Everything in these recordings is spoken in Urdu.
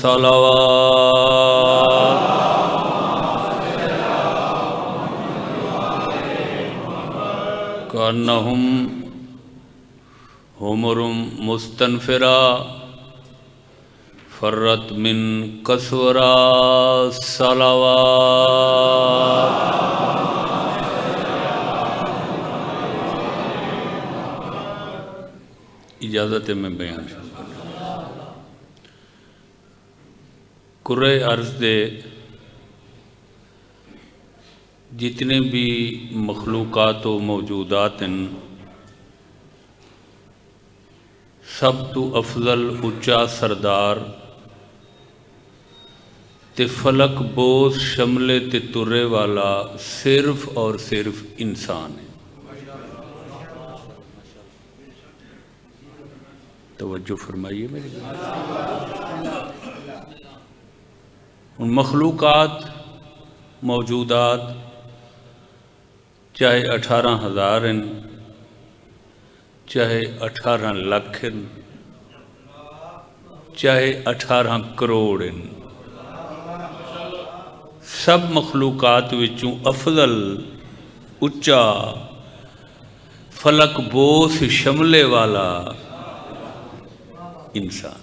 صلوات کأنہم حمر مستنفرہ فرت من قسورہ صلوات. اجازت ہے میں بیان شروع کروں. کرۂ ارض دے جتنے بھی مخلوقات و موجودات ہیں سب تو افضل اچا سردار تے فلک بوس شملے تے ترے والا صرف اور صرف انسان ہے. توجہ فرمائیے میری بات. ان مخلوقات موجودات چاہے 18,000 ہیں چاہے 18 لاکھ ہیں چاہے 18 کروڑ ہیں سب مخلوقات وچوں افضل اچا فلک بوس شملے والا انسان.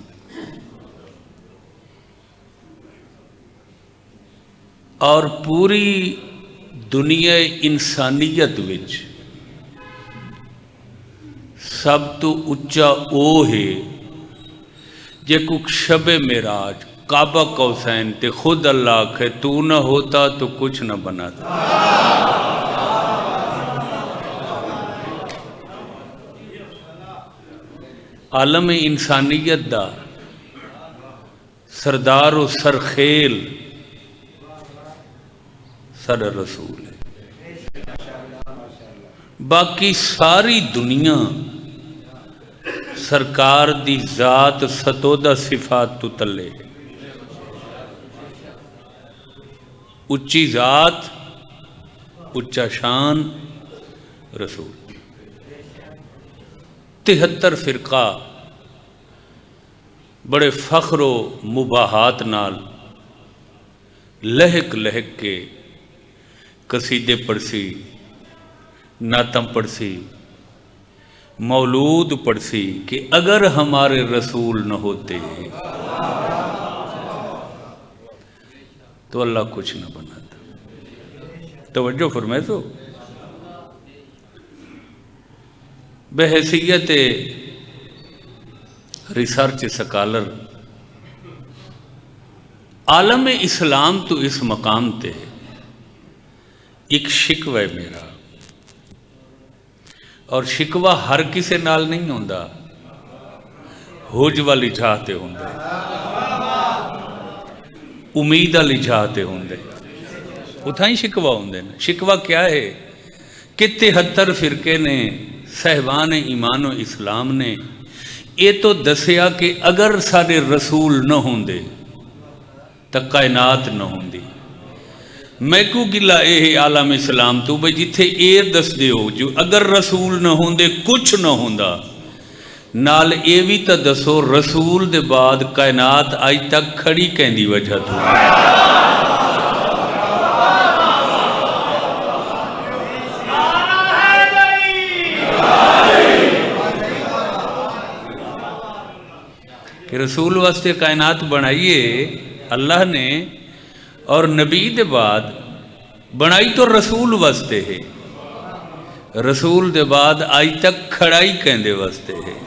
اور پوری دنیا انسانیت وچ سب تو اچا او ہے جے کو شب معراج کعبہ قوسین تے خود اللہ کہ تو نہ ہوتا تو کچھ نہ بناتا. عالم انسانیت دا سردار و سرخیل سارا رسول ہے. باقی ساری دنیا سرکار دی ذات ستودہ صفات تو تلے ہے. اچھی ذات اچا شان رسول. 73 فرقہ بڑے فخر و مباحات نال لہک لہک کے قصیدے پڑھسی نعتم پڑھسی مولود پڑھسی کہ اگر ہمارے رسول نہ ہوتے تو اللہ کچھ نہ بناتا. توجہ فرمائے تو بحیثیت ریسرچ سکالر عالم اسلام تو اس مقام تے ایک شکوہ ہے میرا اور شکوہ ہر کسے نال نہیں ہوندا ہوج والی چاہتے ہوندے امید والی چاہتے ہوندے اتھا ہی شکوہ ہوندے. شکوہ کیا ہے کہ 73 فرقے نے صاحبان ایمان و اسلام نے یہ تو دسیا کہ اگر سارے رسول نہ ہوندے تو کائنات نہ ہوندی. میں کو گلا اے عالم اسلام تو بھئی جتھے اے دس دیو جو اگر رسول نہ ہوندے کچھ نہ ہوندا نال اے بھی تا دسو رسول دے بعد کائنات آج تک کھڑی کہندی وجہ تو. کہ رسول واسطے کائنات بنائیے اللہ نے اور نبی دے بعد بنائی تو رسول واسطے ہے. رسول دے بعد آج تک کھڑائی کہندے واسطے ہے.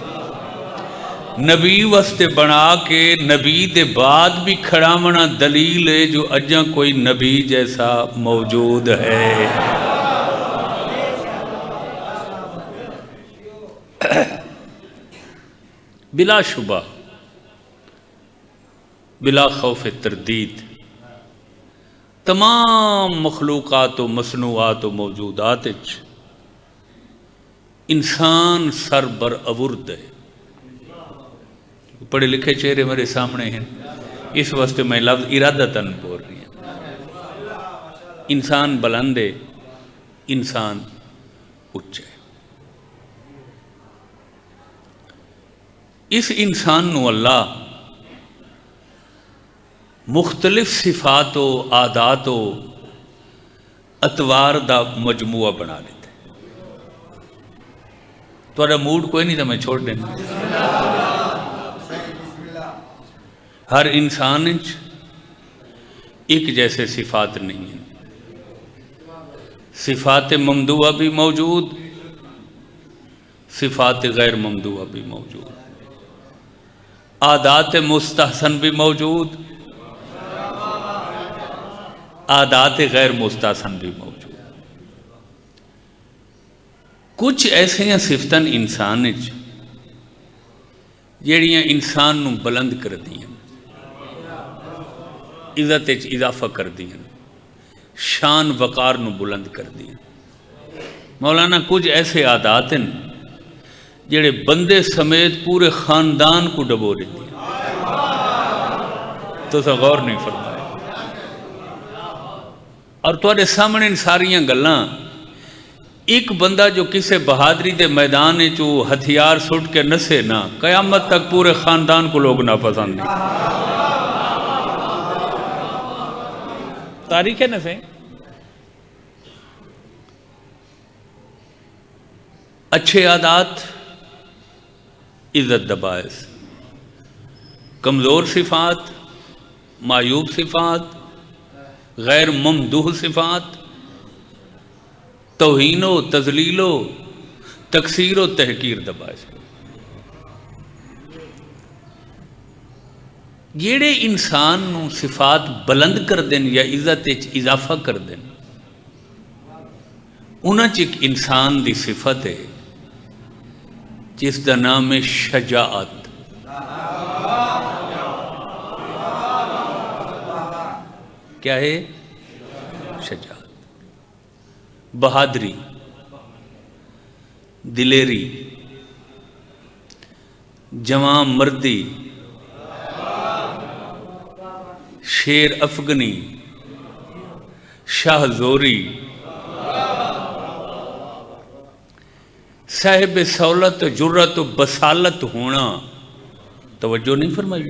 نبی واسطے بنا کے نبی دے بعد بھی کھڑا منا دلیل ہے جو اجاں کوئی نبی جیسا موجود ہے. بلا شبہ بلا خوف تردید تمام مخلوقات و مصنوعات و موجودات انسان سر بر اورد ہے. پڑھے لکھے چہرے میرے سامنے ہیں اس واسطے میں لفظ ارادتاً بول رہی ہوں. انسان بلند ہے انسان اچ ہے. اس انسان نو اللہ مختلف صفات و عادات و اطوار دا مجموعہ بنا لیتے. تھوڑا موڈ کوئی نہیں تو میں چھوڑ دینا. ہر انسان ایک جیسے صفات نہیں ہیں. صفات ممدوحہ بھی موجود، صفات غیر ممدوحہ بھی موجود، عادات مستحسن بھی موجود، عادات غیر مستحسن بھی موجود. کچھ ایسے صفتاں انسان جہڑیاں انسان نو بلند کر دیاں، عزت اضافہ کر دیاں، شان وقار نو بلند کر دیاں. مولانا کچھ ایسے عادات ہیں جڑے بندے سمیت پورے خاندان کو ڈبو دیتے ہیں. تو سا غور نہیں فرمایا. اور تواڈے سامنے ان ساریاں گلاں ایک بندہ جو کسے بہادری دے میدان چو ہتھیار سٹ کے نسے نہ، قیامت تک پورے خاندان کو لوگ ناپسند نہیں. تاریخ ہے نسے. اچھے عادات عزت دا باعث، کمزور صفات، معیوب صفات، غیر ممدوح صفات، توہین و تذلیل و تکسیر و تحقیر دا باعث. جیڑے انسان نو صفات بلند کر دیں یا عزت اضافہ کر دیں، انہاں چ ایک انسان دی صفت ہے جس دا نام ہے شجاعت. کیا ہے؟ شجاعت. بہادری، دلیری، جواں مردی، شیر افغنی، شاہ زوری، صاحب سہولت، جرت و بسالت ہونا. توجہ نہیں فرمائی.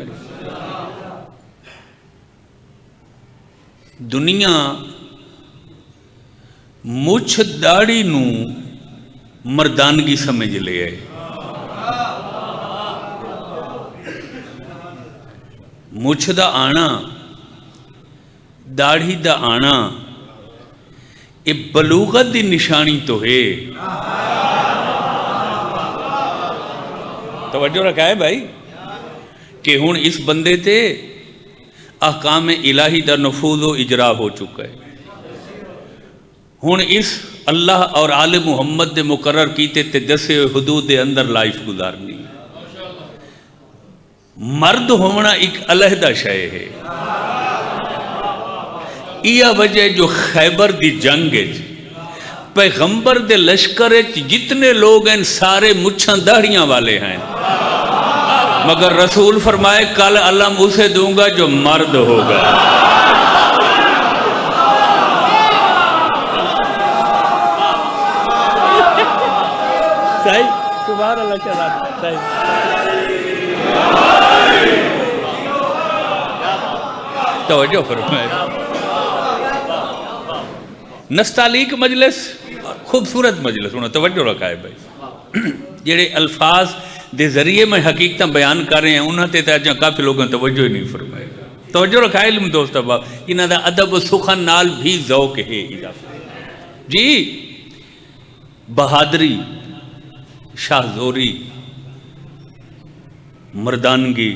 دنیا مچھ داڑھی نو مردانگی سمجھ لے ہے. مچھ دا آنا، داڑھی دا آنا یہ بلوغت دی نشانی تو ہے. توجہ رکھا ہے بھائی کہ ہن اس بندے تے احکام الہی دا نفوذ و اجرا ہو چکا ہے. ہن اس اللہ اور آل محمد دے مقرر کیتے تے دسے حدود دے اندر لائف گزارنی. مرد ہونا ایک علیحدہ شے ہے. یہ وجہ جو خیبر دی جنگ پیغمبر دے لشکر جتنے لوگ ہیں سارے مچھاں داڑھیاں والے ہیں، مگر رسول فرمائے کل علم اسے دوں گا جو مرد ہوگا. صحیح. سبحان اللہ. صحیح. توجہ فرمائے. نستعلیق مجلس، خوبصورت مجلس ہونا. توجہ رکھا ہے بھائی. جڑے الفاظ دے ذریعے میں حقیقتاں بیان کر رہے ہیں انہوں نے تو کافی لوگوں نے توجہ ہی نہیں فرمائے. توجہ رکھا ہے علم دوست احباب. انہوں دا ادب و سخن نال بھی ذوق ہے. جی بہادری، شاہ زوری، مردانگی.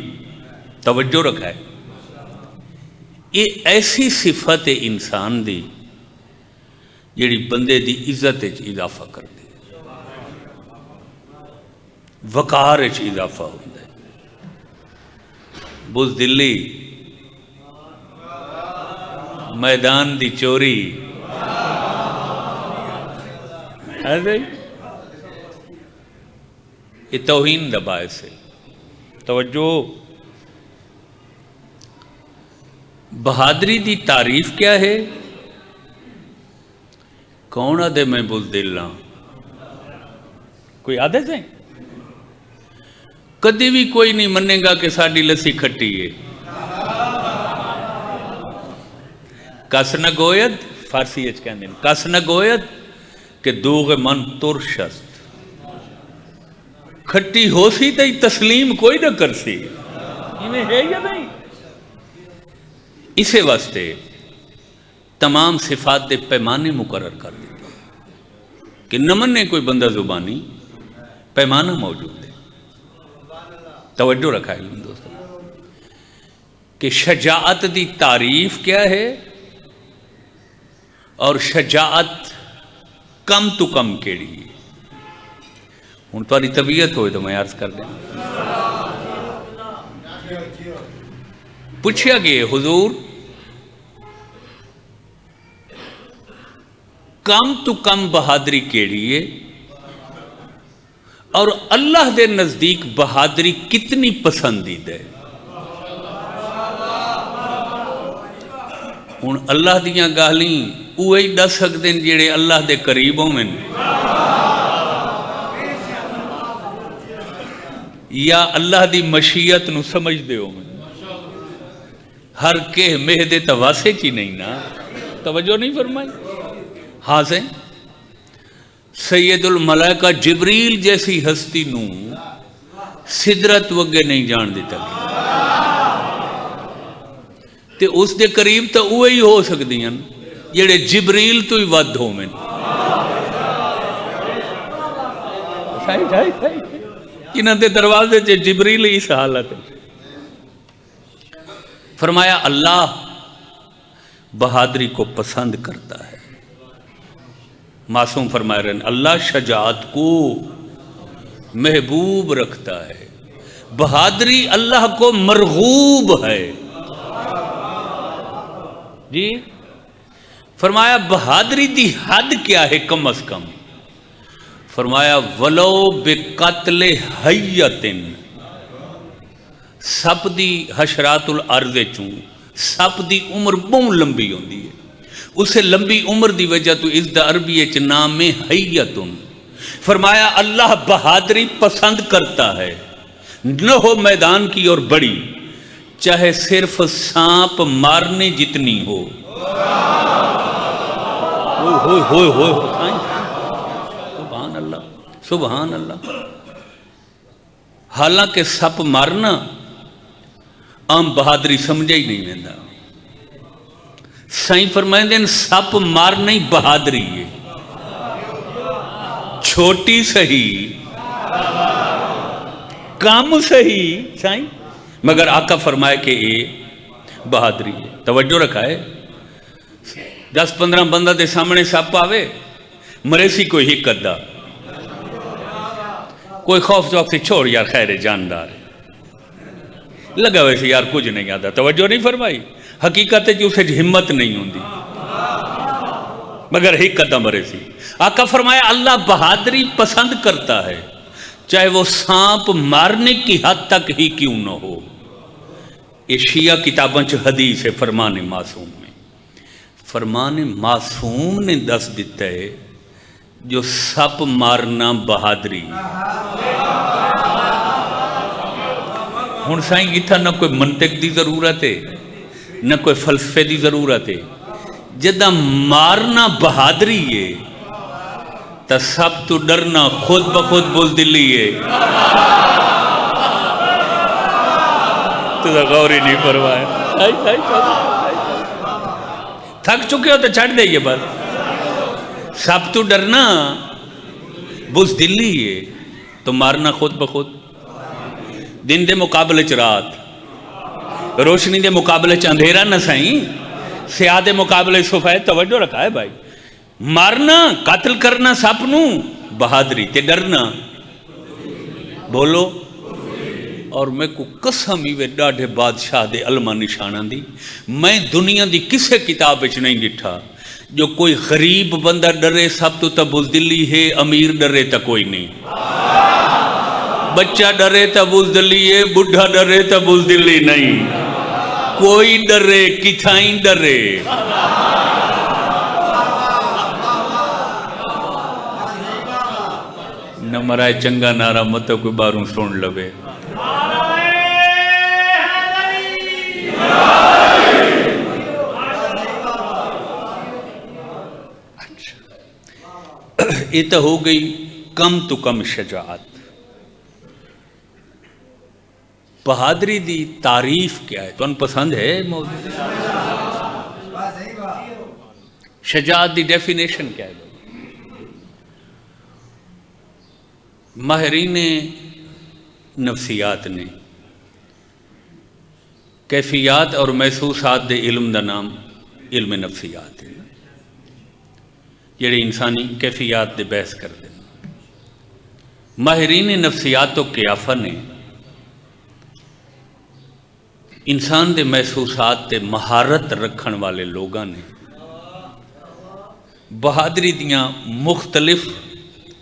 توجہ رکھا ہے. یہ ایسی صفت ہے انسان دی جیڑی بندے دی عزت اضافہ کر دے، وقار اضافہ ہوتا ہے. بزدلی، میدان دی چوری، یہ توہین دا باعث ہے. توجہ. بہادری دی تعریف کیا ہے؟ کون آدھے میں بزدل ہاں؟ کوئی آدھے سے کدی بھی کوئی نہیں منے گا کہ ساڑی لسی کھٹی ہے. کس نہ گوید فارسی کہندے ہیں کس نہ گوید کہ دوغ من ترشست کھٹی ہو سی تے تسلیم کوئی نہ کر سی انہیں ہے یا نہیں. اسے واسطے تمام صفات دے پیمانے مقرر کر دیتے کہ نہ مننے کوئی بندہ زبانی پیمانہ موجود ہے. توجہ رکھا ہے دوستوں کہ شجاعت دی تعریف کیا ہے اور شجاعت کم تو کم کیڑی ہے. ہوں تاری طبیعت ہوئے تو میں عرض کر دیں. پوچھا گیا حضور کم تو کم بہادری کیڑی ہے اور اللہ دے نزدیک بہادری کتنی پسندیدہ ہے. ہوں اللہ دیاں گالیں اوہی دس سکتے ہیں جڑے اللہ دے قریب ہوں میں یا اللہ دی مشیت نو سمجھ دے ہو میں. ہر کہ مہدے تواسے چی نہیں نا. توجہ نہیں فرمائی. حاضر سید الملائکہ جبریل جیسی ہستی نو سدرت وگے نہیں جان دیتا تے اس دے قریب تو وہی ہو سکتی ہیں جڑے جبریل تو ہی ود ہو میں. جنہاں دے دروازے چے جبریل اس حالت ہے. فرمایا اللہ بہادری کو پسند کرتا ہے. معصوم فرما رہے ہیں اللہ شجاعت کو محبوب رکھتا ہے. بہادری اللہ کو مرغوب ہے. جی فرمایا بہادری دی حد کیا ہے کم از کم. فرمایا ولو بقتل حیت سپ دی حشرات الارض چوں سپ دی عمر بہت لمبی ہوندی ہے. اسے لمبی عمر دی وجہ تو اس دا عربی اچ نام حیت. فرمایا اللہ بہادری پسند کرتا ہے نہ ہو میدان کی اور بڑی چاہے صرف سانپ مارنے جتنی ہو. سبحان اللہ سبحان اللہ. حالانکہ سپ مارنا عام بہادری سمجھا ہی نہیں ویندا. سائیں فرمائیں دیں سپ مارنا ہی بہادری ہے. چھوٹی سہی کام سہی سائیں مگر آقا فرمائے کہ یہ بہادری ہے. توجہ رکھا ہے. 10-15 بندہ دے سامنے سپ آوے مرے سی کوئی ہی قدہ کوئی خوف چوک سے چھوڑ یار خیر جاندار لگا ویسے یار کچھ نہیں آتا. توجہ نہیں فرمائی. حقیقت ہے کہ اسے ہمت نہیں ہوندی مگر ہی قدہ مرے سی. آقا فرمایا اللہ بہادری پسند کرتا ہے چاہے وہ سانپ مارنے کی حد تک ہی کیوں نہ ہو. یہ شیعہ کتاباں چ حدیث ہے فرمان معصوم میں. فرمان معصوم نے دس دیتا ہے جو سپ مارنا بہادری. ہن سائیں اتھا نہ کوئی منطق دی ضرورت ہے نہ کوئی فلسفے دی ضرورت ہے. جدہ مارنا بہادری ہے تا سب تو ڈرنا خود بخود بزدلی ہے. تو غور ہی نہیں فرمایا. تھک چکے ہو تو چھڑ دے یہ بات. سب تو ڈرنا بزدلی ہے تو مارنا خود بخود. دن دے مقابلے چ رات روشنی دے مقابلے چ اندھیرا نہ سائیں سیاہ دے مقابلے سفید. توجہ رکھا ہے بھائی. مارنا قتل کرنا سپ نو بہادری تے ڈرنا بولو. اور میں کو قسم ہی وے ڈاڑھے بادشاہ دے علمہ نشانہ دی میں دنیا دی کسے کتاب وچ نہیں ڈٹھا جو کوئی غریب بندہ ڈرے سب تو بزدلی ہے امیر ڈرے تا کوئی نہیں. بچہ ڈرے تا بزدلی ہے بڑھا ڈرے تا بزدلی نہیں. کوئی ڈرے کتھائیں ڈرے. نہ مرائے چنگا نارا مت کوئی باروں سن لوے. یہ تو ہو گئی کم تو کم شجاعت. بہادری دی تعریف کیا ہے؟ تمہیں پسند ہے موضوع؟ شجاعت دی ڈیفینیشن کیا ہے؟ ماہرین نفسیات نے کیفیات اور محسوسات دے علم دا نام علم نفسیات ہے، جڑے انسانی کیفیات دے بحث کرتے ہیں. ماہرین نفسیات و قیافہ نے انسان دے محسوسات تے مہارت رکھن والے لوگاں نے بہادری دیاں مختلف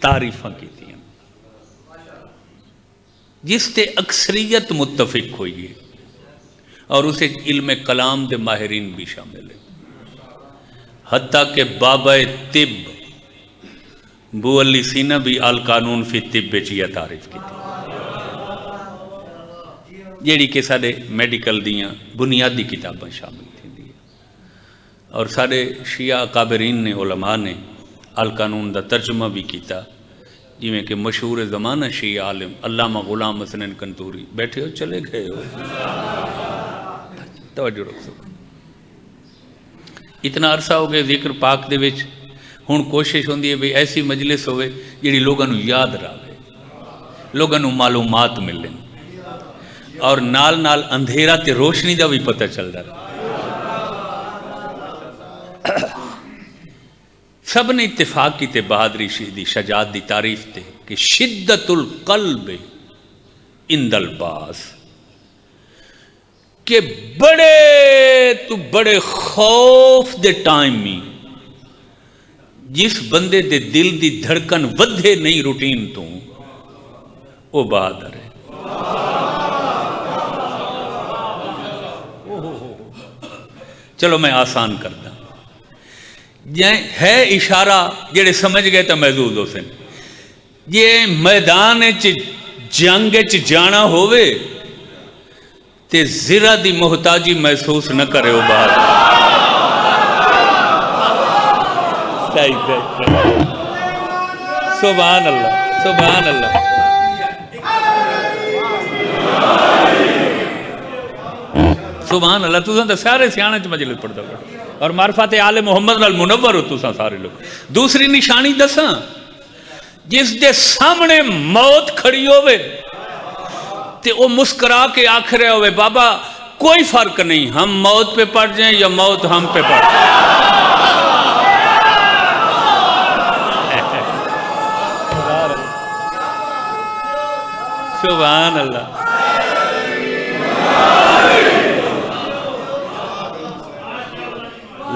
تعریفاں کی تھیں، جس تے اکثریت متفق ہوئی ہے، اور اسے علم کلام دے ماہرین بھی شامل ہیں. حتیٰ کہ بابا طب بو علی سینہ بھی القانون فی طب یہ تعریف کی تھی، جیڑی کہ سارے میڈیکل دیاں بنیادی کتابیں شامل تھی، اور سارے شیعہ اکابرین نے علماء نے القانون دا ترجمہ بھی کیتا، جی میں کہ مشہور زمانہ شیعہ عالم علامہ غلام حسن کنتوری. بیٹھے ہو چلے گئے ہو؟ توجہ رکھ سکو. اتنا عرصہ ہو گئے ذکر پاک دے وچ، ہن کوشش ہوندی ہے بھی ایسی مجلس ہوئے جڑی لوگاں نوں یاد رہے، لوگاں نوں معلومات ملیں، اور نال نال اندھیرا تے روشنی دا بھی پتہ چلدا رہے. سب نے اتفاق کی تے بہادری دی شجاعت دی تعریف تے کہ شدت القلب عند الباس، کہ بڑے تو بڑے خوف دے ٹائم میں جس بندے دے دل دی دھڑکن ودھے نہیں روٹین تو وہ بہادر ہے. چلو میں آسان کرتا ہے اشارہ جڑے سمجھ گئے تو محظوظ ہو سن. یہ میدان جنگ جانا ہوئے تے ذرا دی محتاجی محسوس نہ کرے ہو بہادر. سبحان اللہ سبحان اللہ. سبحان اللہ. تساں تے سارے سیانے چ مجلس پڑھدا ہو اور معرفت آل محمد نال منور ہو تساں سارے لوگ. دوسری نشانی دساں، جس دے سامنے موت کھڑی ہوئے تے وہ مسکرا کے آکھ رہے ہوئے بابا کوئی فرق نہیں، ہم موت پہ پڑ جائیں یا موت ہم پہ پڑ جائیں. سبحان اللہ.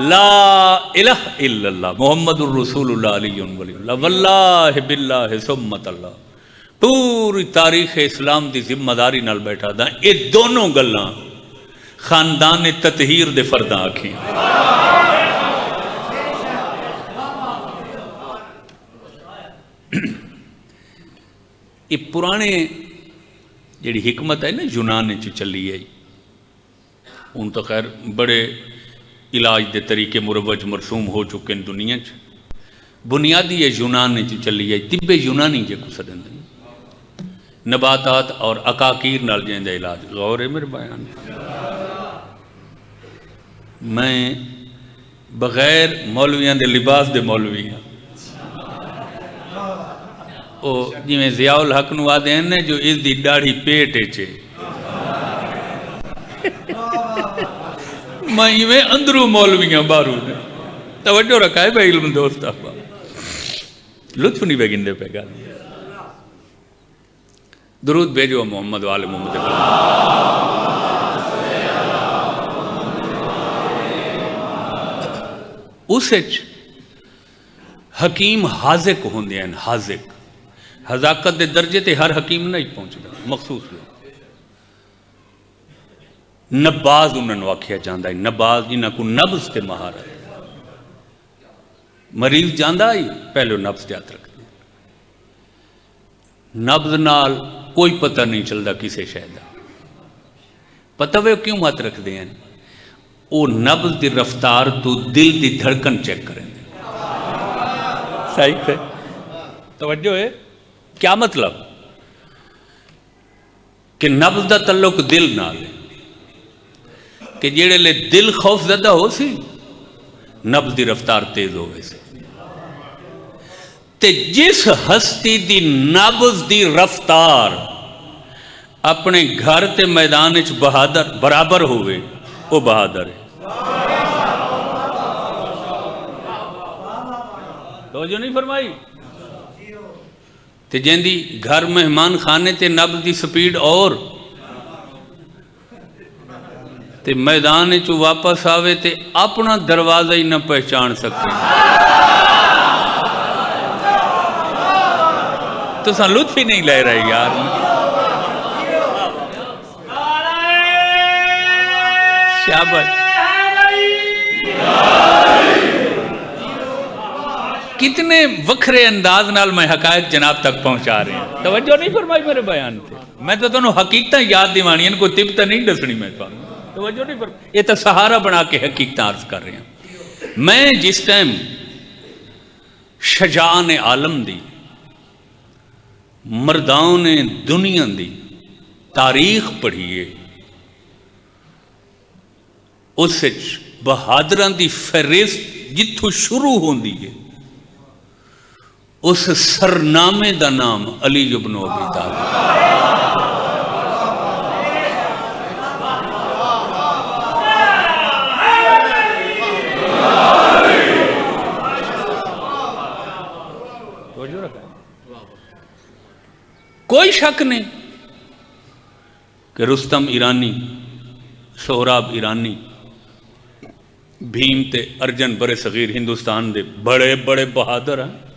لا الہ الا اللہ محمد الرسول اللہ علیہ ولی اللہ واللہ باللہ سمت اللہ. پوری تاریخ اسلام دی ذمہ داری نال بیٹھا دا یہ دونوں گلاں خاندان تطہیر دے فرداں آکھیں. یہ پرانے جڑی حکمت ہے نا یونان چ چلی ہے، ان تو خیر بڑے علاج دے طریقے مروج مرسوم ہو چکے ہیں دنیا چ. بنیادی ہے یونان چ چلی ہے طب یونانی جے کو سدن نباتات اور عقاقیر نال جائیں دا علاج. غور ہے میرے بیان. میں بغیر مولویاں دے لباس دے مولوی ہیں. او جی میں ضیاء الحق نو آدھے ہیں جو اس دی ڈاڑھی پیٹے چے، میں اندروں مولویاں بارو نے. توجہ رکھا ہے بھائی علم دوست احباب، لطف نہیں بے گندے پہ گا. درود بھیجو محمد وآل محمد. اس حکیم حاذق ہوندے ہیں. حاذق حذاقت دے درجے تے ہر حکیم نہیں پہنچدا، مخصوص لوگ. نباز انہوں آکھیا جاندہ ہے. نباز جنہاں کو نبض تے مہارت. مریض جاندہ ہی پہلے نبض تے ہاتھ رکھ دے. نبض نال کوئی پتہ نہیں چلدا کسے شہدہ. پتہ وہ کیوں ہاتھ رکھ دے ہیں؟ وہ نبض دی رفتار تو دل دی دھڑکن چیک کریں. صحیح ہے. توجہ ہے کیا مطلب کہ نبض دا تعلق دل نال ہے کہ جیڑے لے دل خوف زدہ ہو سی نبض دی رفتار تیز ہوئے سی تے جس ہستی دی نبض دی رفتار اپنے گھر تے میدان وچ بہادر برابر ہوئے وہ بہادر ہے توجہ نہیں فرمائی تے جیندی گھر مہمان خانے تے نبض دی سپیڈ اور تے میدان چو واپس آوے تے اپنا دروازہ ہی نہ پہچان سکتے تو ساں لطف ہی نہیں لے رہے یار شابت کتنے وکھرے انداز نال میں حقائق جناب تک پہنچا رہے ہیں توجہ نہیں فرمائی میرے بیان تھے میں تو تنہوں حقیقتہ یاد دیوانی ان کو تبتہ نہیں دسنی میں توجہ نہیں فرمائی یہ تو سہارا بنا کے حقیقتہ عرض کر رہے ہیں میں جس ٹائم شجاعان عالم دی مردان دنیا دی تاریخ پڑھیے اس سے بہادران دی فہرست جتھو شروع ہوندی ہے اس سرنامے دا نام علی ابن ابی طالب کوئی شک نہیں کہ رستم ایرانی سہراب ایرانی بھیم تے ارجن برے صغیر ہندوستان دے بڑے بڑے بہادر ہیں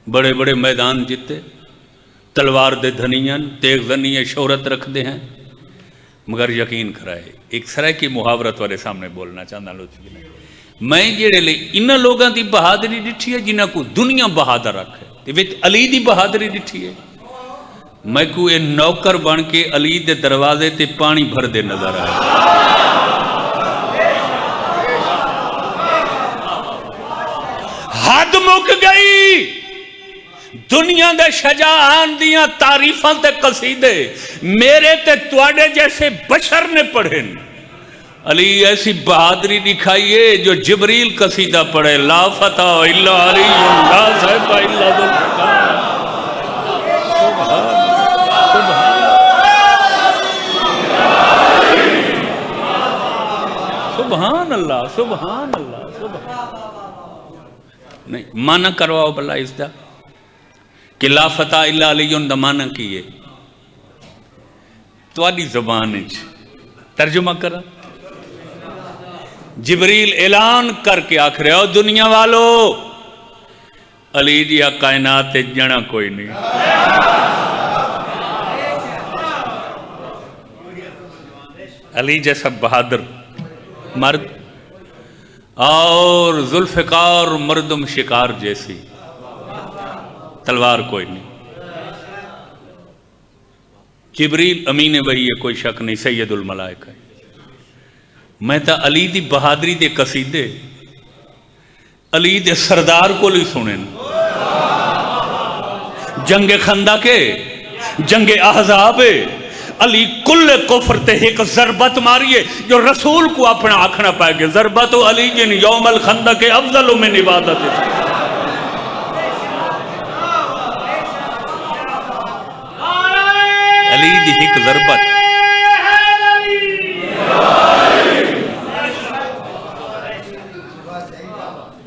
بڑے بڑے میدان جیتے تلوار دے دھنیان تیغ دھنیے شہرت رکھ دے ہیں مگر یقین کرائے ایک سرائے کی محاورت والے سامنے بولنا چاہتا لوچی نہیں میں جیڑے لے انہ لوگاں دی بہادری ڈٹھی ہے جنہ کو دنیا بہادر رکھے ویچ علی دی بہادری ڈٹھی ہے میں کو اے نوکر بن کے علی دے دروازے تے پانی بھر دے نظر آئے حد مک گئی دنیا دے شجاعان دیاں تعریفاں تے قصیدے میرے تے تواڈے جیسے بشر نے پڑھیں علی ایسی بہادری دکھائیے جو جبریل قصیدہ پڑھے لا فتح الا علی لا صاحب الا ذوالفقار سبحان اللہ سبحان اللہ سبحان نہیں مانا کرواؤ بلا اس دا کہ لا فتح الا علی دا مانا کیے تو آدھی زبان ترجمہ کرا جبریل اعلان کر کے آکھ رہے ہو دنیا والو علی دیا کائنات جنا کوئی نہیں علی جیسا بہادر مرد اور ذوالفقار مردم شکار جیسی تلوار کوئی نہیں جبریل امین وحی ہے کوئی شک نہیں سید الملائکہ میں تا علی دی بہادری دے قصیدے علی دے سردار کو لی سنیں جنگ خندق کے جنگ احزاب علی کل کفر تے ایک ضربت ماریے جو رسول کو اپنا آکھنا پائے گے ضربت علی جن یوم الخندق افضل من عبادت علی دی ایک ضربت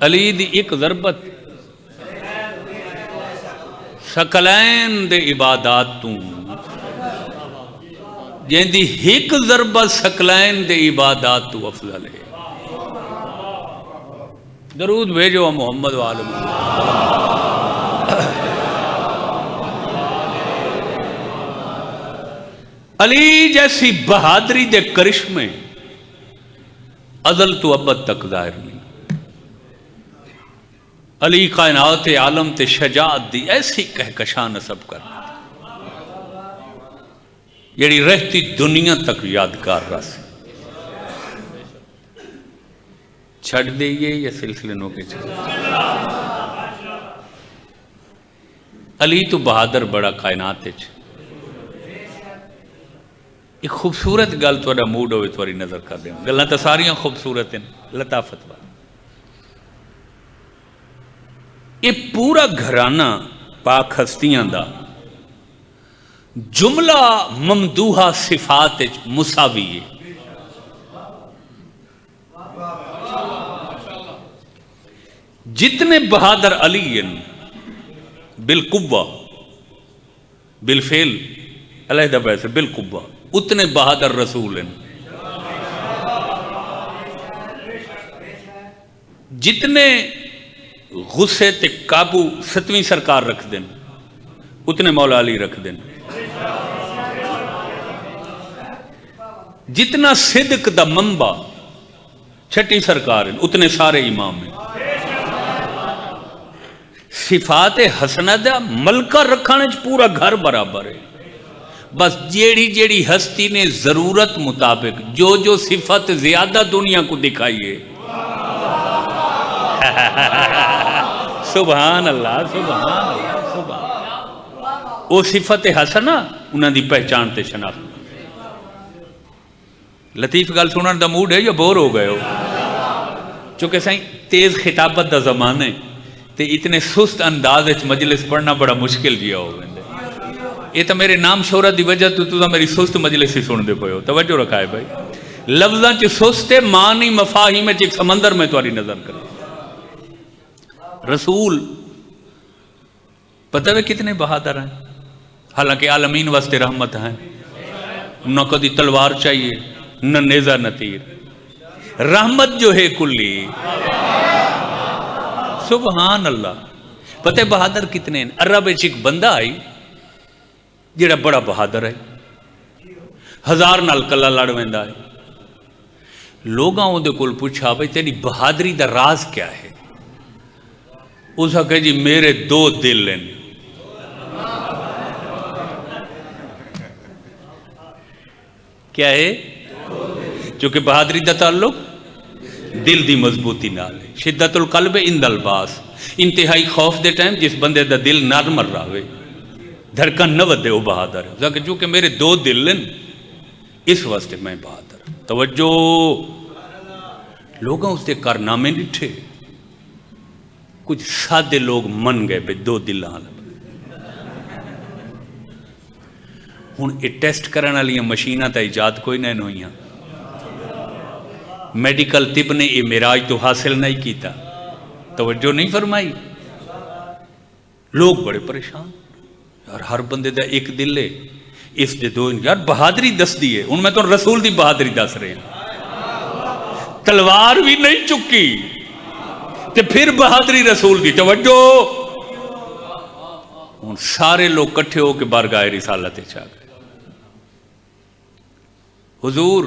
علی دی ایک ضربت سکلین دے عبادات توں جن دی ایک ضربت سکلین دے عبادات تو افضل ہے درود بھیجو محمد وعالم علی جیسی بہادری دے کرشمے ازل تو ابد تک ظاہر نہیں علی کائنات عالم تے شجاعت دی ایسی کہکشاں نصب کرنا یعنی رہتی دنیا تک یادگار رس چھڑ دئیے یا سلسلے نو کے چھڑ علی تو بہادر بڑا کائنات وچ۔ ایک خوبصورت گل تھوڑا موڈ ہوئے تھوڑی نظر کر دیں، گلاں تو ساریاں خوبصورت ہیں، لطافت والی۔ یہ پورا گھرانہ پاک ہستیاں دا جملہ ممدوحہ صفات وچ مساوی ہے۔ جتنے بہادر علی ہیں بالقوہ بالفعل علیحدہ بیسے بالقوہ، اتنے بہادر رسول ہیں۔ جتنے غصے تے قابو ستویں سرکار رکھ دیں اتنے مولا علی رکھ دیں۔ جتنا صدق دا منبع چھٹی سرکار ہیں اتنے سارے امام ہیں۔ صفات حسنہ دا ملکہ رکھانے پورا گھر برابر ہے۔ بس جیڑی جیڑی ہستی نے ضرورت مطابق جو جو صفت زیادہ دنیا کو دکھائیے، سبحان اللہ سبحان اللہ سبحان، وہ صفت حسنہ انہاں دی پہچان تے شناخت۔ لطیف گل سنن دا موڈ ہے یا بور ہو گئے ہو؟ چونکہ سائیں تیز خطابت دا زمانے تے اتنے سست انداز وچ مجلس پڑھنا بڑا مشکل جیا ہو گئے۔ یہ تو میرے نام شہرت دی وجہ تو میری سست مجلس ہی سن دے پئے ہو، توجہ رکھا ہے بھائی۔ لفظاں چ سست معنی مفاہیم وچ ایک سمندر میں تمہاری نظر کرے۔ رسول پتہ ہے کتنے بہادر ہیں، حالانکہ عالمین واسطے رحمت ہیں، نہ کدی تلوار چاہیے نہ نیزہ نہ تیر، رحمت جو ہے کلی، سبحان اللہ۔ پتہ ہے بہادر کتنے ہیں؟ عرب وچ ایک بندہ آئی جڑا بڑا بہادر ہے، 1000 نال کلا لڑ ویندا ہے۔ لوگاں اون دے کول پوچھا بھئی تیری بہادری دا راز کیا ہے؟ اس کہا جی میرے 2 دل ہیں۔ کیا ہے؟ چونکہ بہادری دا تعلق دل دی مضبوطی نال ہے۔ شدت القلب عند الباس، انتہائی خوف دے ٹائم جس بندے دا دل نرم رہے، دھڑکن نہ ودے، وہ بہادر ہے۔ چونکہ میرے 2 دل ہیں اس واسطے میں بہادر ہوں۔ توجہ، لوگوں اس دے کارنامے نٹھے، کچھ سادے لوگ من گئے بے 2 دل آن۔ ہن یہ ٹیسٹ کرنے والی مشیناں تا ایجاد کوئی نہیں ہوئیاں، میڈیکل طب نے یہ معراج تو حاصل نہیں کیتا، توجہ نہیں فرمائی۔ لوگ بڑے پریشان، یار ہر بندے دا ایک دل ہے، اس دے 2، یار بہادری دس دی ہے۔ ان میں تو رسول دی بہادری دس رہے ہیں، تلوار بھی نہیں چکی تے پھر بہادری رسول دی۔ توجہ، ان سارے لوگ کٹھے ہو کے بارگاہ رسالت چاہ گئے۔ حضور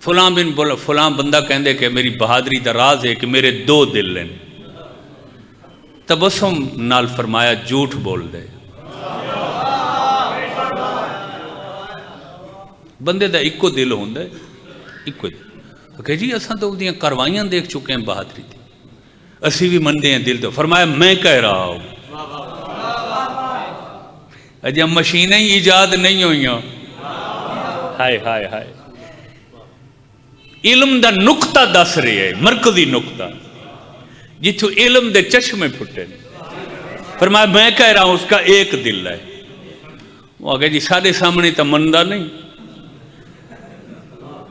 فلاں بن بولا، فلاں بندہ کہندے کہ میری بہادری دا راز ہے کہ میرے 2 دل ہیں۔ تبسم نال فرمایا جھوٹ بول دے، بندے دا ایکو دل ہوندا ہے، ایکو دل۔ کہ جی اساں تو دیاں کروائیاں دیکھ چکے ہیں بہادری دی، اسی بھی مندے ہیں دل تو۔ فرمایا میں کہہ رہا ہوں، اجے مشینیں ایجاد نہیں ہوئیاں، ہائے ہائے ہائے، علم دا نقطہ دس رہے ہے، مرکزی نقطہ جتھو علم دے چشمے پھٹے۔ فرمایا میں کہہ رہا ہوں اس کا ایک دل ہے۔ وہ آگے جی سارے سامنے تو مندہ نہیں،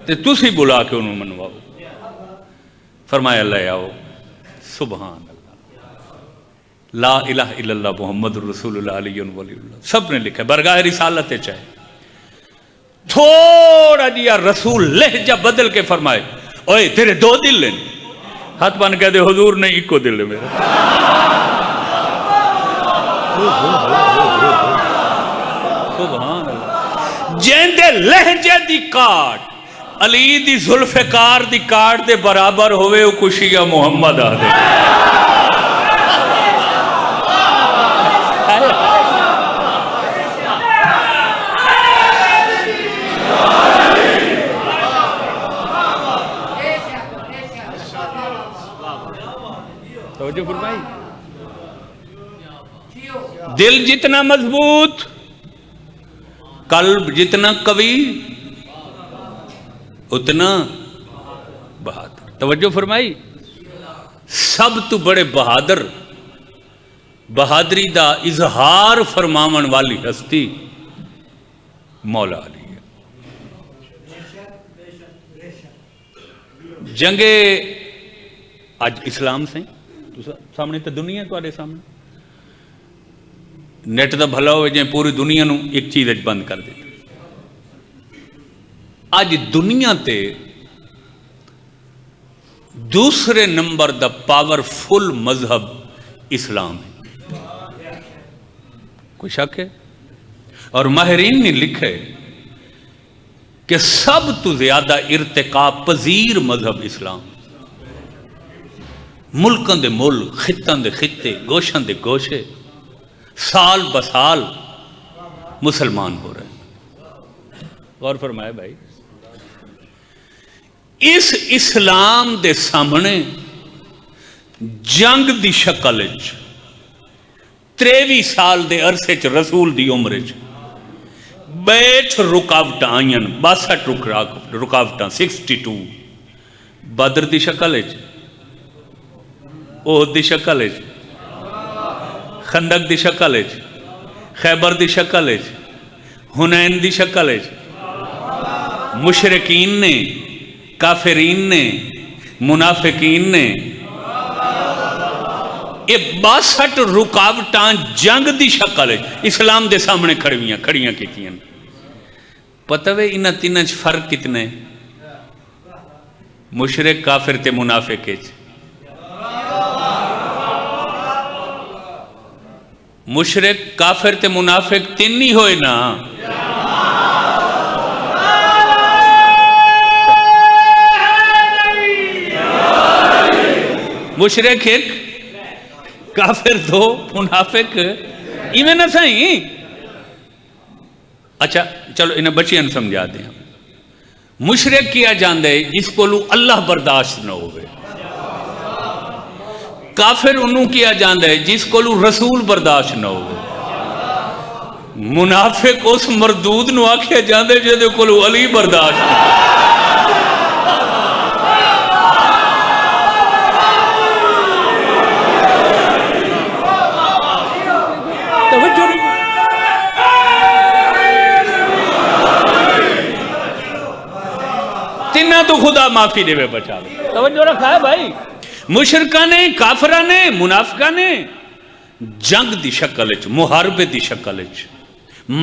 تے تسی بلا کے انہوں منواؤ۔ فرمایا لے آؤ، سبحان اللہ، لا الہ الا اللہ محمد رسول اللہ علیہ ولی اللہ، سب نے لکھا ہے، برگاہ رسالت چاہے۔ تھوڑا جیا رسول لہجہ بدل کے فرمائے، اوئے تیرے 2 دل ہیں؟ ہاتھ بان کہہ دے حضور نہیں، ایکو دل ہے میرا۔ سبحان اللہ، جیندے لہجے دی کاٹ علی دی ذوالفقار دی کاٹ دے برابر ہوئے، او کشیہ محمد آ دے۔ توجہ فرمائی، دل جتنا مضبوط، قلب جتنا قوی، اتنا بہادر. توجہ فرمائی. سب تو بڑے بہادر، بہادری دا اظہار فرماون والی ہستی مولا علی ہے. جنگے اج اسلام سے سامنے تو دنیا تواڈے سامنے نیٹ دا بھلا ہوئے جائیں پوری دنیا نو ایک چیز بند کر دے. اج دنیا تے دوسرے نمبر دا پاورفل مذہب اسلام ہے. کوئی شک ہے؟ اور ماہرین نے لکھے کہ سب تو زیادہ ارتقاء پذیر مذہب اسلام. ملکان دے ملک، خطان دے خطے، گوشان دے گوشے سال بسال مسلمان ہو رہے ہیں. غور فرمائے بھائی. اس اسلام دے سامنے جنگ دی شکل 23 سال دے عرصے چ رسول دی عمر بیٹھ رکاوٹ آئین 62 رکاوٹ 62. بدر دی شکل احد دی شکل خندق دی شکل خیبر دی شکل حنین دی شکل مشرکین نے، کافرین نے، منافقین نے یہ 62 رکاوٹاں جنگ دی شکل اسلام دے سامنے کھڑیاں کیتیاں. پتہ وے انہاں تیناں چ فرق کتنے؟ مشرک، کافر تے منافق. مشرک، کافر تے منافق تین ہی ہوئے نا. مشرک ایک، کافر دو، منافق ایویں نہ سائیں. اچھا چلو انہیں بچیاں سمجھا دیں. مشرک کیا جاندے جس کو اللہ برداشت نہ ہوئے. کافر انہوں کیا جاندے جس کو رسول برداشت نہ ہوئے. منافق اس مردود نو آکھیا جاندے جدے کو علی برداشت نہ ہوئے. تینہ تو خدا معافی دے بچا لے. توجہ رکھا ہے بھائی. مشرکہ نے، کافرہ نے، منافقہ نے جنگ دی شکل محاربے دی شکل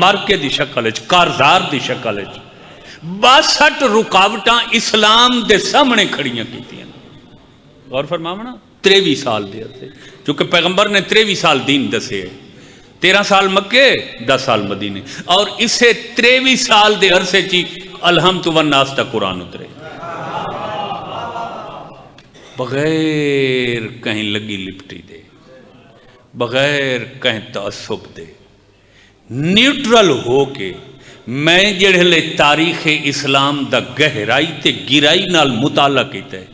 مارکے دی شکل کارزار دی شکل 62 رکاوٹاں اسلام دے سامنے کھڑیاں کیتیاں. غور فرماونا. 23 سال دے عرصے چونکہ پیغمبر نے 23 سال دین دسے 13 سال مکے 10 سال مدینے اور اسے 23 سال دے عرصے چی الحمد والناس تا قرآن اترے بغیر کہیں لگی لپٹی دے، بغیر کہیں تعصب دے، نیوٹرل ہو کے. میں جڑے تاریخ اسلام دا گہرائی تے گرائی نال مطالعہ کیتا ہے،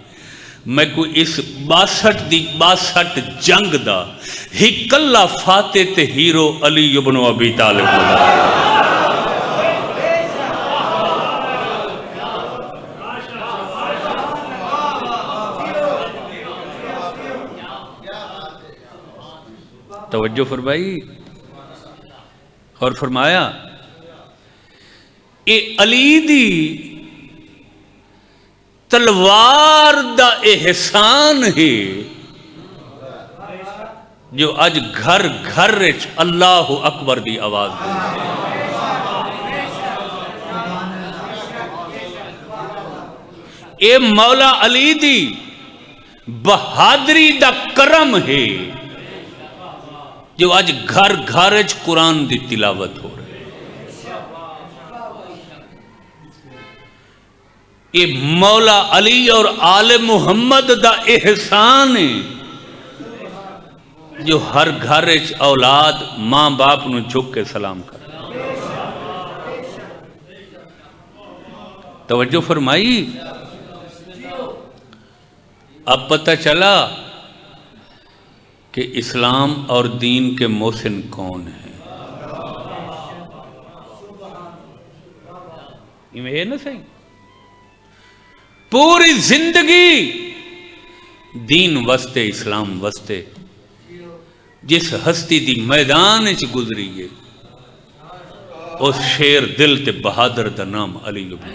میں کوئی اس 62 جنگ دا ہکلا فاتح تے ہیرو علی ابن ابی طالب ہوگا. توجہ فرمائی. اور فرمایا اے علی دی تلوار دا احسان ہے جو اج گھر گھر رچ اللہ اکبر دی آواز دی. اے مولا علی دی بہادری دا کرم ہے جو آج گھر گھرج قرآن دی تلاوت ہو رہی ہے. یہ مولا علی اور آل محمد دا احسان ہے جو ہر گھرج اولاد ماں باپ نو جھک کے سلام کر. توجہ فرمائی. اب پتہ چلا کہ اسلام اور دین کے محسن کون ہیں؟ یہ نہ صحیح، پوری زندگی دین وستے اسلام وستے جس ہستی دی میدان چ گزری ہے اس شیر دل تے بہادر دا نام علی ابن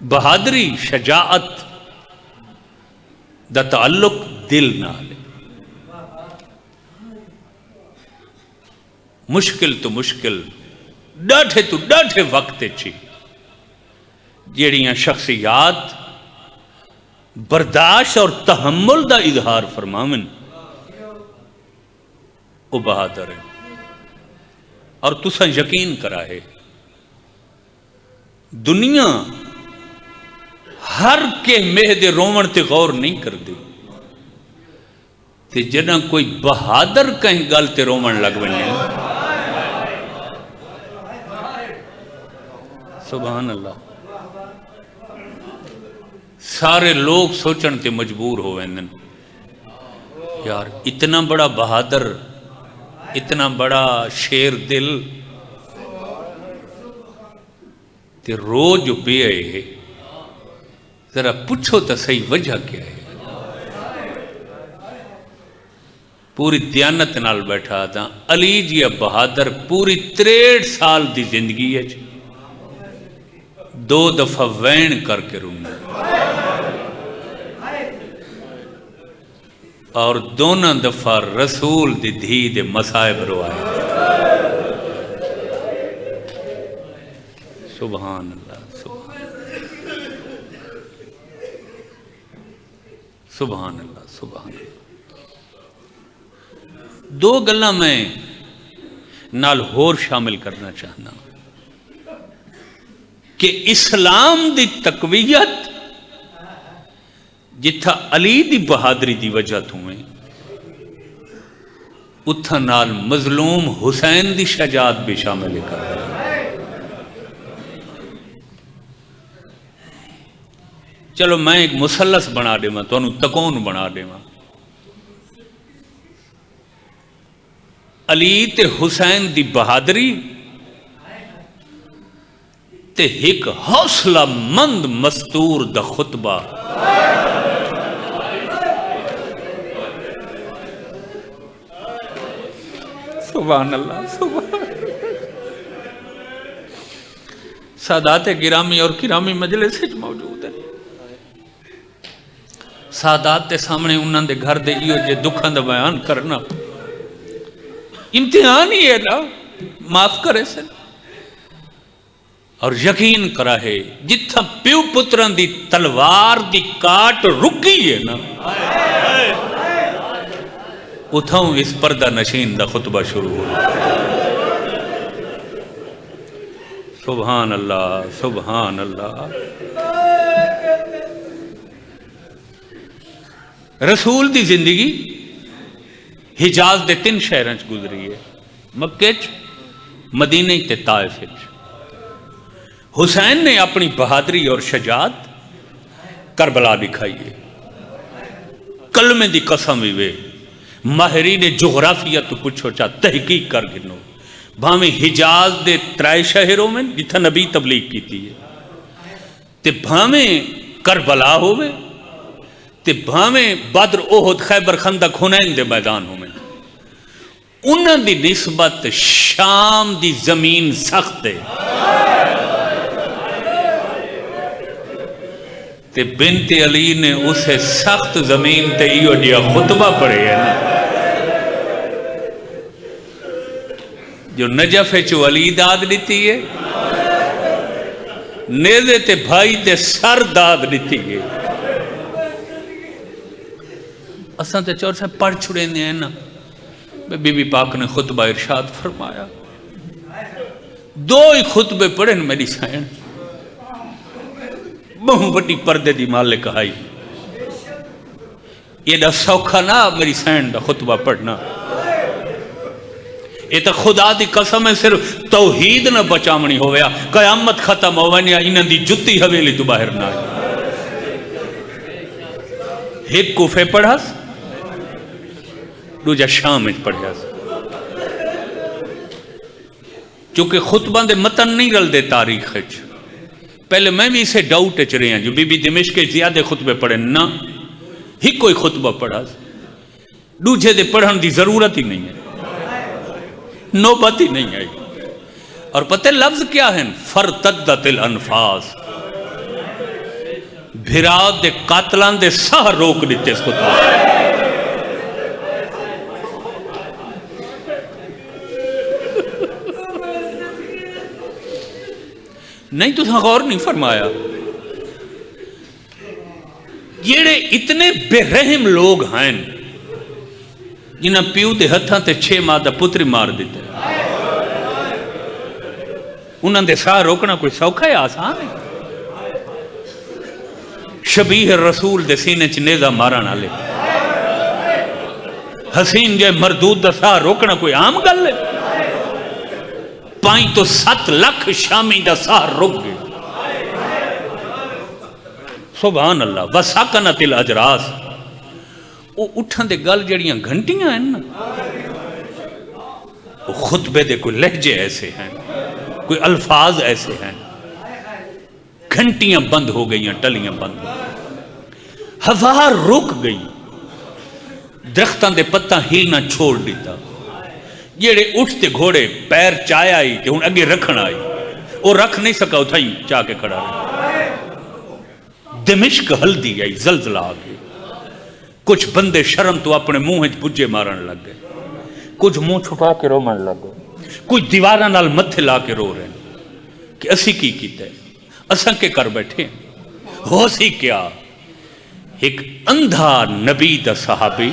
بہادری شجاعت دا تعلق دل نال ہے۔ مشکل تو مشکل ڈاٹھے تو ڈاٹھے وقت چی جیڑیاں شخصیات برداشت اور تحمل دا اظہار فرماون وہ بہادر ہے۔ اور تساں یقین کرا ہے دنیا ہر کے مہدے رومن تے غور نہیں کر دی تے جنہ کوئی بہادر کہیں گل تے رومن لگ بنے۔ سبحان اللہ، سارے لوگ سوچن تے مجبور ہو ویندن یار اتنا بڑا بہادر، اتنا بڑا شیر دل تے رو جو پہ آئے ہے، ذرا پوچھو تو صحیح وجہ کیا ہے؟ پوری دیانت نال بیٹھا تھا علی جی بہادر پوری 63 سال دی زندگی ہے 2 دفعہ وین کر کے رونا اور دونوں دفعہ رسول دی دھی دے مصائب روائے۔ سبحان اللہ، سبحان اللہ، سبحان اللہ۔ 2 گلاں میں نال ہور شامل کرنا چاہنا کہ اسلام دی تقویت جتھا علی دی بہادری دی وجہ تھویں اتھا نال مظلوم حسین دی شجاعت بھی شامل کر رہا۔ چلو میں ایک مثلث بنا دے ماں تو انہوں تکون بنا دے ماں، علی تے حسین دی بہادری تے ایک حوصلہ مند مستور دا خطبہ۔ سبحان اللہ، سبحان سادات گرامی اور کرامی مجلس موجود ہے۔ سادات تے سامنے انہاں دے گھر دے ایو جے دکھاں دا بیان کرنا امتحان ہی ہے نا، معاف کرے سن۔ اور یقین کرا ہے جتھا پیو پتران دی تلوار دی کاٹ رکی ہے نا اتھاؤں اس پردہ نشین دا خطبہ شروع ہو۔ سبحان اللہ، سبحان اللہ۔ رسول دی زندگی حجاز دے 3 شہراں چ گزری ہے، مکے چ، مدینہ تے طائف چ۔ حسین نے اپنی بہادری اور شجاعت کربلا دکھائی ہے۔ کلمے دی قسم ہوئے ماہرین جغرافیہ تو پوچھو چاہ تحقیق کر گنو بھامیں حجاز دے 3 شہروں میں جتھا نبی تبلیغ کی تھی تے بھامیں کربلا ہوئے تے بھامیں بدر احد خیبر خندق حنین دے میدان ہوئے انہاں دی نسبت شام دی زمین سخت ہے تے بنت علی نے اسے سخت زمین تے ایو جیا خطبہ پڑھے ہے نا جو نجف چو علی داد دیتی ہے نیزے تے بھائی تے سر داد دیتی ہے۔ اساں تے چور سے پڑھ چھڑے ہیں نا بی بی پاک نے خطبہ ارشاد فرمایا 2 ہی خطبے پڑھیں میری سائن بہت بڑی پردے دی مالک آئی یہ دا سوکھا نا میری سائن دا خطبہ پڑھنا یہ تو خدا دی قسم ہے صرف توحید نہ بچامنی ہویا قیامت ختم ہویا انہاں دی جتی حویلی تو باہر نہ ایک کوفے پڑھا دوجا شام میں پڑھا چونکہ خطبہ دے متن نہیں رل دے تاریخ پہلے میں بھی اسے ڈاؤٹ اچ رہے ہیں جو بی بی دمشق کے زیادہ خطبے پڑھے نہ ہی کوئی خطبہ پڑھا دوجے دے پڑھن دی ضرورت ہی نہیں ہے نوبت ہی نہیں آئی اور پتہ لفظ کیا ہے فرتدت الانفاس بھراد دے قاتلان دے سہ روک دیتے اس خطبہ نہیں تو غور نہیں فرمایا جیڑے اتنے بے رحم لوگ ہیں جنہاں پیو دے ہتھاں تے 6 ماہ دا پتری مار دیتے انہاں دے ساہ روکنا کوئی سوکھا ہے آسان ہے شبیہ رسول دے سینے چ نیزہ مارن والے حسین جے مردود دا ساہ روکنا کوئی عام گل ہے 5 تو 7 لاکھ شامی دا ساہ رک گئے سبحان اللہ وساکنت الاجراس وہ اٹھن دے گل جڑیاں گھنٹیاں ہیں نا وہ خطبے دے کوئی لہجے ایسے ہیں کوئی الفاظ ایسے ہیں گھنٹیاں بند ہو گئی ہیں ٹلیاں بند ہو گئی ہوا رک گئی درختان دے پتہ ہلنا چھوڑ دیتا جیڑے اٹھتے گھوڑے پیر چائے آئی کہ ان اگے رکھن آئی وہ رکھ نہیں سکا اتھائی چاہ کے کھڑا رہا دمشق ہلدی آئی زلزلہ آگئی کچھ بندے شرم تو اپنے منہ بجے مارن لگ گئے کچھ منہ چھپا کے رومن لگ گئے کچھ دیوارہ نال متھے لا کے رو رہے ہیں کہ اسی کی کیتا ہے اساں کے کر بیٹھے ہیں ہو سی کیا ایک اندھا نبی دا صحابی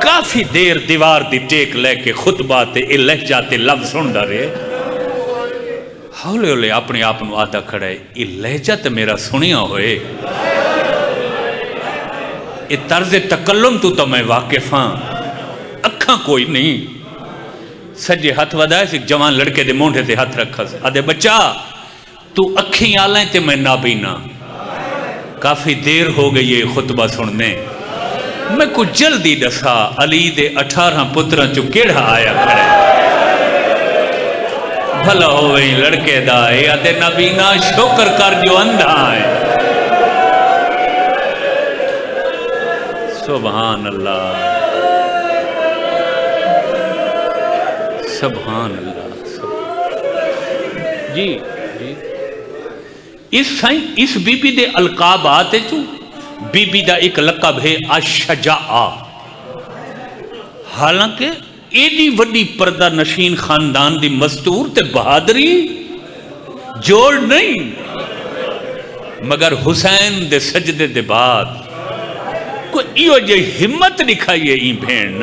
کافی دیر دیوار دی ٹیک لے کے خطبہ تے لہجہ تے لفظ سن دا رہے ہولے ہولے اپنے آپ نو آدھا کھڑا ہے یہ لہجہ تے میرا سنیا ہوئے یہ طرز تکلم تو میں واقف ہاں اکھاں کوئی نہیں سجے ہاتھ ودائے سے جوان لڑکے دے مونڈے تے ہاتھ رکھا سے آدھے بچہ تو اکھیں آلائیں تے میں نابینا کافی دیر ہو گئی یہ خطبہ سننے میں کچھ جلدی دسا علی دے 18 پتران چو کیڑا آیا کھڑے بھلا ہوئی لڑکے دا یا دے نبینا شکر کر جو اندھا ہے سبحان اللہ سبحان اللہ جی اس بی بی دے القاب آتے چو بی بی دا ایک لقب ہے الشجاع حالانکہ ایڈی وڈی پردہ نشین خاندان دی مستور تے بہادری جوڑ نہیں مگر حسین دے سجدے دے بعد کوئی ایو جے ہمت دکھائیے این بھین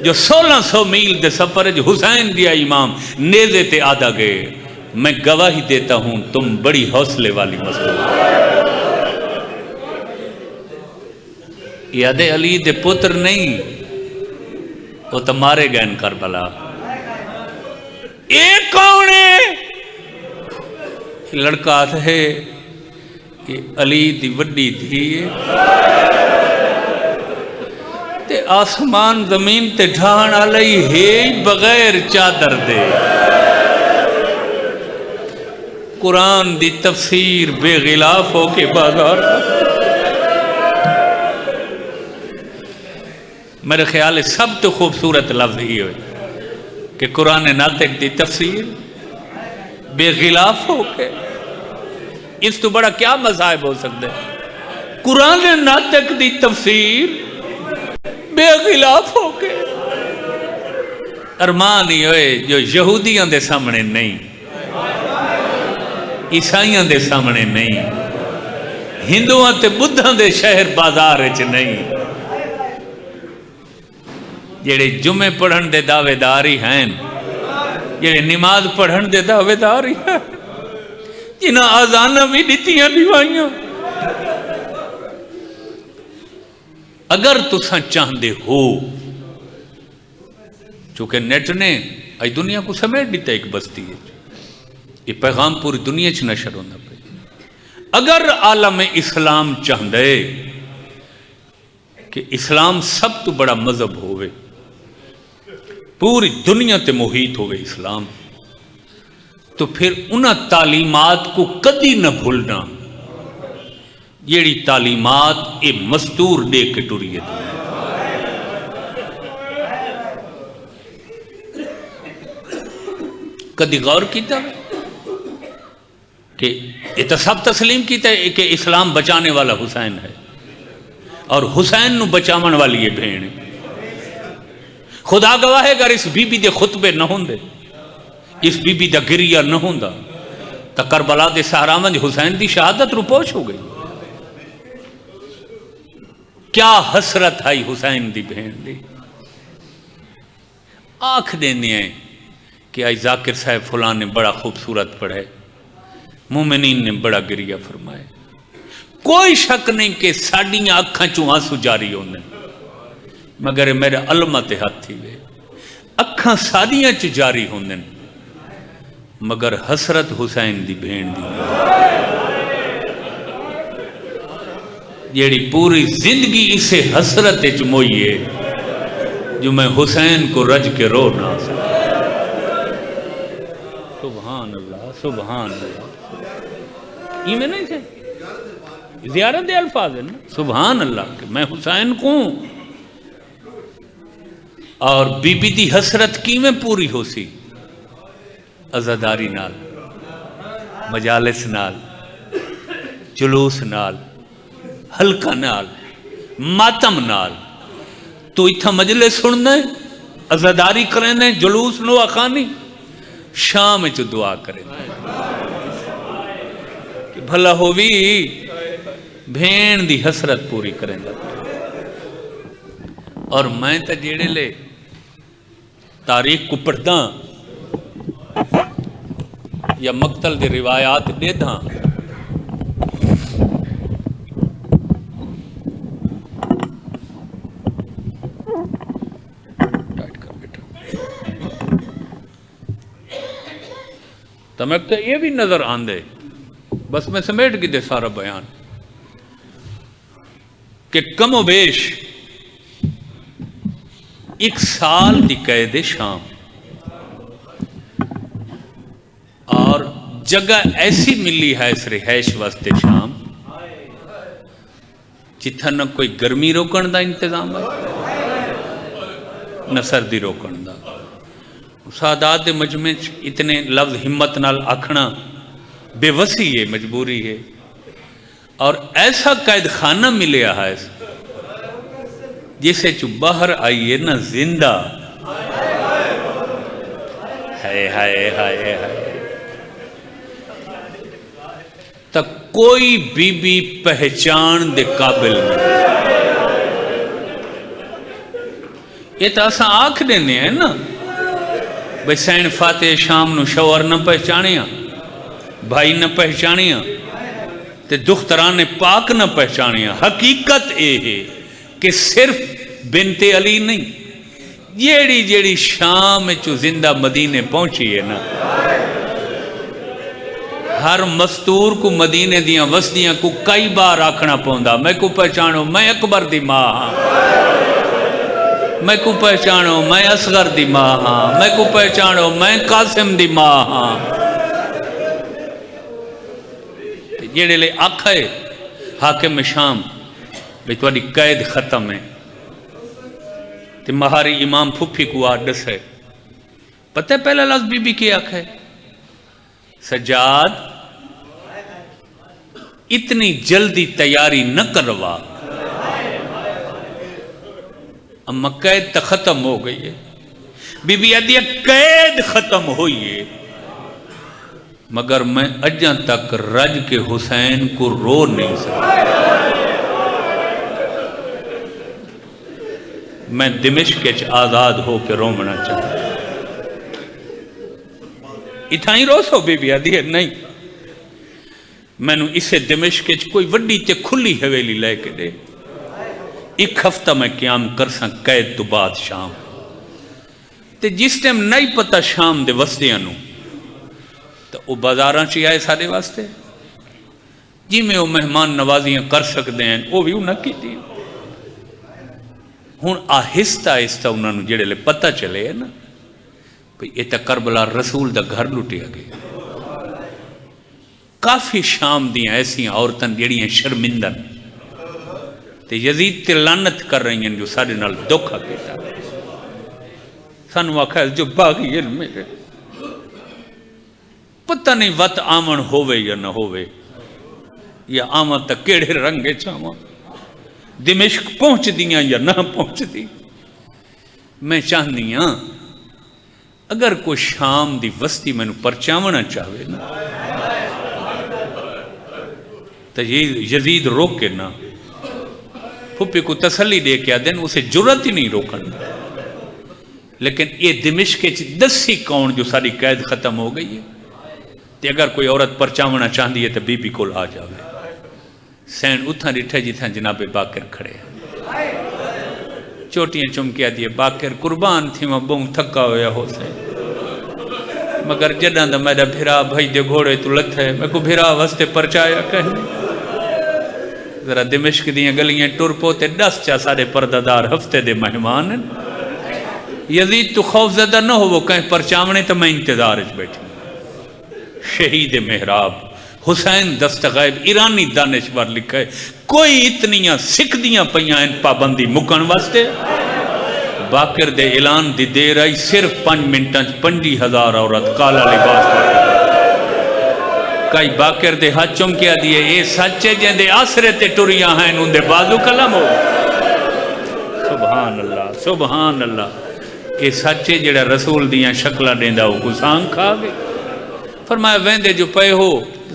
جو 1600 میل دے سفر جو حسین دیا امام نیزے تے آدھا گئے میں گواہی دیتا ہوں تم بڑی حوصلے والی مستور یاد علی دے پتر نہیں وہ تو مارے گئے ان کربلا ایک کون ہے لڑکا آتا ہے کہ علی دی وڈی تھی تے آسمان زمین تے ڈھان علی ہے بغیر چادر دے قرآن دی تفسیر بے غلاف ہو کے بازار میرے خیال ہے سب تو خوبصورت لفظ ہی ہوئی کہ قرآن ناطق دی تفسیر بے غلاف ہو کے اس تو بڑا کیا مذاہب ہو سکتا ہے قرآن ناطق دی تفسیر بے غلاف ہو کے ارمان ہی ہوئے جو یہودیاں دے سامنے نہیں عیسائیاں دے سامنے نہیں ہندوان تے بدھاں دے شہر بازار اچ نہیں جڑے جمعے پڑھن دے دعوے داری ہیں جڑے نماز پڑھن دے دعوے داری ہیں جنہاں آزانہ بھی دیتیاں دیوائیاں اگر تساں چاہندے ہو چونکہ نیٹ نے آئی دنیا کو سمیٹ دیتا ایک بستی ہے یہ پیغام پوری دنیا چ نشر ہونا پہ اگر عالم اسلام چاہندے کہ اسلام سب تو بڑا مذہب ہوئے، پوری دنیا تے محیط ہوئے اسلام، تو پھر انہاں تعلیمات کو کدی نہ بھولنا جیڑی تعلیمات اے مستور دے کے ٹریے دی۔ کدی غور کیتا ہے کہ یہ تو سب تسلیم کیتا ہے کہ اسلام بچانے والا حسین ہے اور حسین نو بچاون والی یہ بھین ہے۔ خدا گواہ ہے اگر اس بی بی دے خطبے نہ ہوندے، اس بی بی دا گریہ نہ ہوندا تو کربلا دے صحرا وچ حسین دی شہادت روپوش ہو گئی۔ کیا حسرت آئی حسین دی بہن دی۔ آنکھ دینے ہیں کہ آئی ذاکر صاحب فلان نے بڑا خوبصورت پڑھے، مومنین نے بڑا گریہ فرمائے۔ کوئی شک نہیں کہ ساڑیاں اکھاں چوں آنسو جاری ہونے، مگر میرے علمہ تے ہاتھ تھی وے اکھاں ساڑیاں چ جاری ہونے، مگر حسرت حسین دی بہن دی جیڑی پوری زندگی اسے حسرت چ موئی ہے جو میں حسین کو رج کے رو نہ سکتا۔ سبحان اللہ سبحان اللہ، یہ میں نہیں سے زیارت دے الفاظ ہے نا، سبحان اللہ کہ میں حسین کو ہوں۔ اور بی بی دی حسرت کی میں پوری ہو سی؟ عزاداری نال، مجالس نال، جلوس نال، حلقہ نال، ماتم نال۔ تو اتھا مجلس سننا ہے، عزاداری کرنے، جلوس نو اخانی، شام چو دعا کریں کہ بھلا ہووی بھین دی حسرت پوری کریں گا۔ اور میں تا جیڑے لے تاریخ کو پڑھتا یا مقتل دے روایات دے دھاں، تو میں کہتا یہ بھی نظر آندے، بس میں سمیٹ کی دے سارا بیان کہ کم و بیش ایک سال دی قید شام اور جگہ ایسی ملی ہے اس رہائش واسطے شام جتھا نہ کوئی گرمی روکن دا انتظام ہے نہ سردی روکن دا۔ سادات دے مجمع اتنے لفظ ہمت نال آکھنا بے وسی ہے، مجبوری ہے، اور ایسا قید خانہ ملیا ہے جسے چو باہر آئیے نہ زندہ ہائے ہائے ہائے ہائے، تک کوئی بی بی پہچان دے قابل نہیں۔ یہ تو اساں آنکھ دینے ہیں نا بھئی سین فاتح شام نو شوہر نہ پہچانیاں، بھائی نہ پہچانیاں، تے دختران پاک نہ پہچانیاں۔ حقیقت اے ہے کہ صرف بنت علی نہیں، جیڑی جیڑی شام چو زندہ مدینے پہنچی ہے نا، ہر مستور کو مدینے دیاں وسدیاں کو کئی بار آکھنا پوندا، میں کو پہچانو میں اکبر دی ماں ہاں، میں کو پہچانو میں اصغر دی ماں ہاں، میں کو پہچانو میں قاسم دی ماں ہاں۔ جیڑے لے آکھے حاکم شام بھی تواڈی قید ختم ہے، تے مہاری امام پھپھی کو آڈس ہے، پتہ ہے پہلا لفظ بی بی کی آکھے سجاد اتنی جلدی تیاری نہ کروا، اما قید تا ختم ہو گئی ہے۔ بی بی ادیہ قید ختم ہوئی ہے، مگر میں اجاں تک رج کے حسین کو رو نہیں سکتا۔ میں دمشق کے آزاد ہو کے رومنا چاہتا اتھا ہی رو سو بی بی ادیہ نہیں، میں نو اسے دمشق کے کوئی وڈی تے کھلی حویلی لے کے دے، ایک ہفتہ میں قیام کر ساں قید تو بعد شام، تے جس ٹائم نہیں پتہ شام دے وسدیاں نو تو وہ بازاراں چی آئے سارے واسطے، جی میں وہ مہمان نوازیاں کر سکتے ہیں وہ بھی انہیں کی تھی. ہوں آہستہ آہستہ انہوں نے جڑے لے پتہ چلے ہے نا بھئی یہ تو کربلا رسول دا گھر لٹیا گیا. کافی شام دیاں ایسی عورتیں جڑیاں شرمندہ تے یزید تے لعنت کر رہی ہیں جو سارے نال دکھا کیتا. سانو آکھا جو باغی ہیں میرے پتہ نہیں وط آمن ہووے یا نہ ہووے یا آمن تک کیڑے رنگے چاہاں دمشق پہنچ دیاں یا نہ پہنچ دی. میں چاہنی ہاں اگر کوئی شام دی وستی میں پرچاونا چاہوے نا تو یہ یزید روک کے نا پھپی کو تسلی دے کے دن اسے جرت ہی نہیں روکنا. لیکن یہ دمشق کے دسی کون جو ساری قید ختم ہو گئی ہے تے اگر کوئی عورت پرچاونا چاہتی ہے تو بی بی کول آ جاوے. سین اتھا ڈٹھے جتھا جناب باقر کھڑے چوٹیاں چمکیا دیئے باقر قربان تھی میں بہن تھکا ہویا ہو سے مگر جڈان دا میرا بھیرا بھائی دے گھوڑے تو لت ہے میں کو بھیرا وستے پرچایا کہنے ذرا دمشق دیاں گلیاں ٹور پوتے ڈس چا سارے پردادار ہفتے دے مہمان ہیں. یزید تو خوف زدہ نہ ہو وہ کہیں پرچاونے تو میں انتظار اچ بیٹھی. شہید محراب حسین دستغیب ایرانی دانشور لکھا ہے کوئی اتنیاں سکھ دیاں پہیاں ان پابندی مکن واسطے باقر دے اعلان دی دیر آئی صرف 5 منٹاں 50,000 عورت کالا لباس پر کئی باقر دے ہاتھ چمکیا دیئے اے سچے جن دے آسرے تے ٹوریاں ہیں ان دے بازو کلم ہو. سبحان اللہ سبحان اللہ. اے سچے جڑا رسول دیاں شکلہ دیندہ ہو کو سانگ کھا گئے. فرمایا ویندے جو پے ہو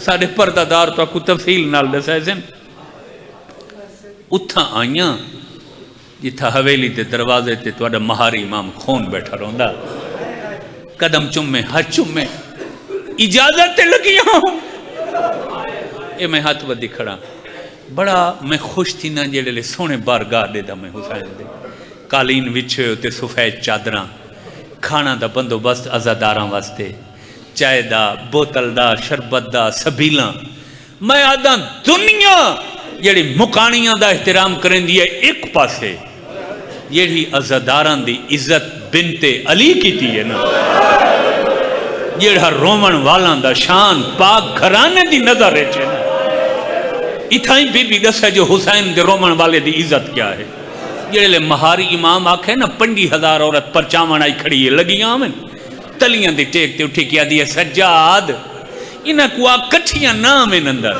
ساڑھے پردادار تو کو تفصیل نال دسائے سن. اتھا آئیاں جتھا حویلی تے دروازے تے توڑا مہاری امام خون بیٹھا روندہ قدم چمے ہاتھ چمے اجازت تے لگیاں ہوں. اے میں ہاتھ ودی کھڑا بڑا میں خوش تھی نا جیڑے لے سونے بارگاہ دے دا میں حسین دے قالین وچھے ہوتے سفید چادراں کھانا دا بندوبست عزاداراں واسطے چائے دا بوتل دا شربت دا سبیلاں. میں آدھا دنیا جیڑی مکانیاں دا احترام کریں دیئے ایک پاسے جیڑی عزاداراں دی عزت بنت علی کی تھی ہے نا جیڑا رومن والاں دا شان پاک گھرانے دی نظر ہے چھے نا اتھائیں بی بی دس ہے جو حسین دے رومن والے دی عزت کیا ہے. جیڑے لے مہاری امام آکھے نا 50,000 عورت پرچاون آئی کھڑی ہے لگی آمن تلیاں دی ٹیک تے اٹھی کیا دیئے سجاد انہاں کو کٹھیاں نامن اندر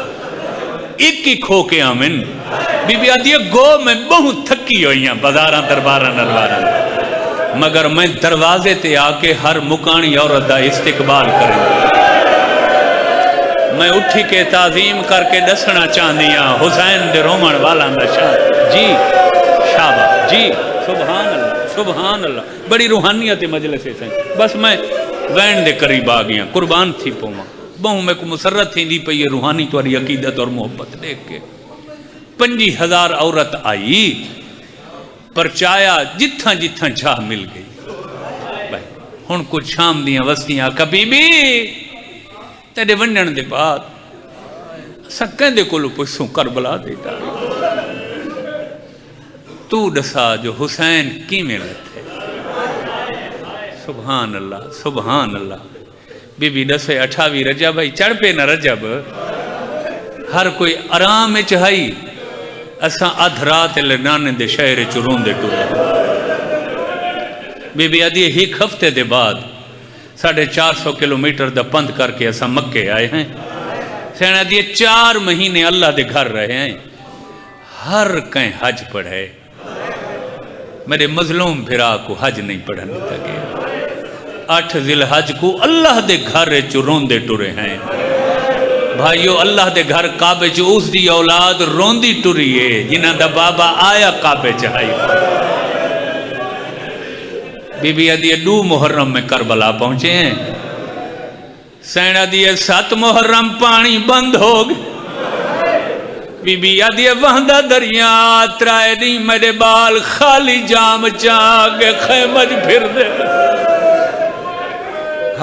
ایک ہی کھو کے آمن. بی بی آدھی گو میں بہت تھکی ہوئیاں بازاراں درباراں نرواراں مگر میں دروازے تے آکے ہر مکانی عورت دا استقبال کریں. میں اٹھی کے تعظیم کر کے دسنا چاندیاں حسین دے رومن والا دا شاہ جی شابہ جی سبحان اللہ سبحان اللہ. بڑی روحانیت مجلس ہے بس میں وین دے قریب آ گیا قربان تھی پوما بہوں میں کو مسرت تھی دی پہ یہ روحانی تواری عقیدت اور محبت دیکھ کے 50,000 عورت آئی پرچایا جتھاں جتھاں جھا مل گئی. ہن کچھ شام دیاں وستیاں کبھی بھی تیرے ونڈن دے بعد سکیں دے کولو پسوں کربلا دیتا تو دسا جو حسین کی میں لتے سبحان اللہ سبحان اللہ. بی بی دسے 28 رجب ہے چڑھ پہ نہ رجب ہر کوئی آرام چاہی اساں ادھرات لنانے دے شہر چرون دے ٹورے. بی بی آدھی ایک ہفتے دے بعد 450 کلومیٹر دا پند کر کے اساں مکے آئے ہیں. سینا دیئے 4 مہینے اللہ دے گھر رہے ہیں ہر کہیں حج پڑھے. میرے مظلوم بھرا کو حج نہیں پڑھنے لگے. 8 ذی الحج کو اللہ دے گھر چرون دے ٹورے ہیں. بھائیو اللہ دے گھر کعبے چ اس دی اولاد روندی ٹری ہے جنہاں دا بابا آیا کعبے چاہی. بی بی ادیے 2 محرم میں کربلا پہنچے ہیں. سینا دیئے 7 محرم پانی بند ہو گئے. بی بی ادیے وہندہ دریا ترائے نہیں میرے بال خالی جام چاہ کے خیمج پھر دے.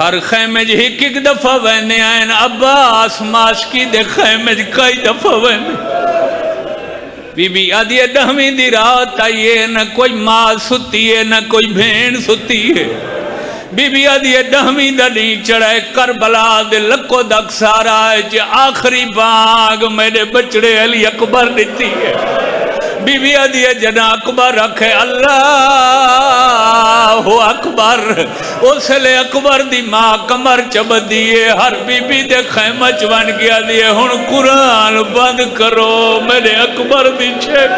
ہر خیمے ایک ایک دفعہ وینے آئین عباس ماشکی دے خیمے کئی دفعہ وینے بی بی آدھی دہویں دی رات آئیے نہ کوئی ماں ستی ہے نہ کوئی بھین ستی ہے بی بی آدھی دہویں دا نہیں چڑھائے کربلا دے لکو دک سارا ہے جی آخری بانگ میرے بچڑے علی اکبر دیتی ہے بی بی آدھی جنا اکبر رکھے اللہ اکبر اس لئے اکبر دی ماں کمر چب دیئے ہر بی بی دے خیمہ چوان کیا دیئے ہن قرآن بند کرو میرے اکبر دی چھک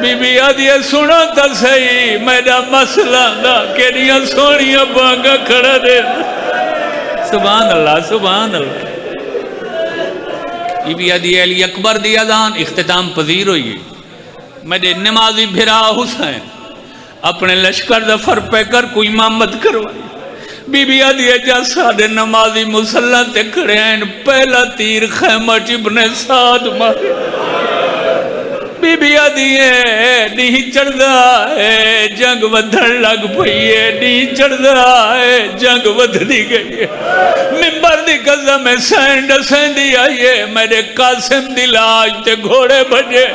بی بی آدھی سنو تا صحیح میرا مسئلہ دا کیڑیاں سونیاں بانگا کھڑا دے سبحان اللہ سبحان اللہ بی بی آدھی علی اکبر دی اذان اختتام پذیر ہوئی ہے میرے نمازی بھرا حسین اپنے لشکر دفر پہ کر کوئی امامت کروائی بی بی آدھی جا سادے نمازی مسلح تے کھڑے ہیں پہلا تیر خیمہ ابن سعد مارے بی بی آدھی ہے نہیں چڑھ دا ہے جنگ ودھڑ لگ پئی ہے نہیں چڑھ دا ہے جنگ ودھ دی گئی ہے ممبر دی قسم میں سینڈ سیندی آئیے میرے قاسم دی لاج تے گھوڑے بجے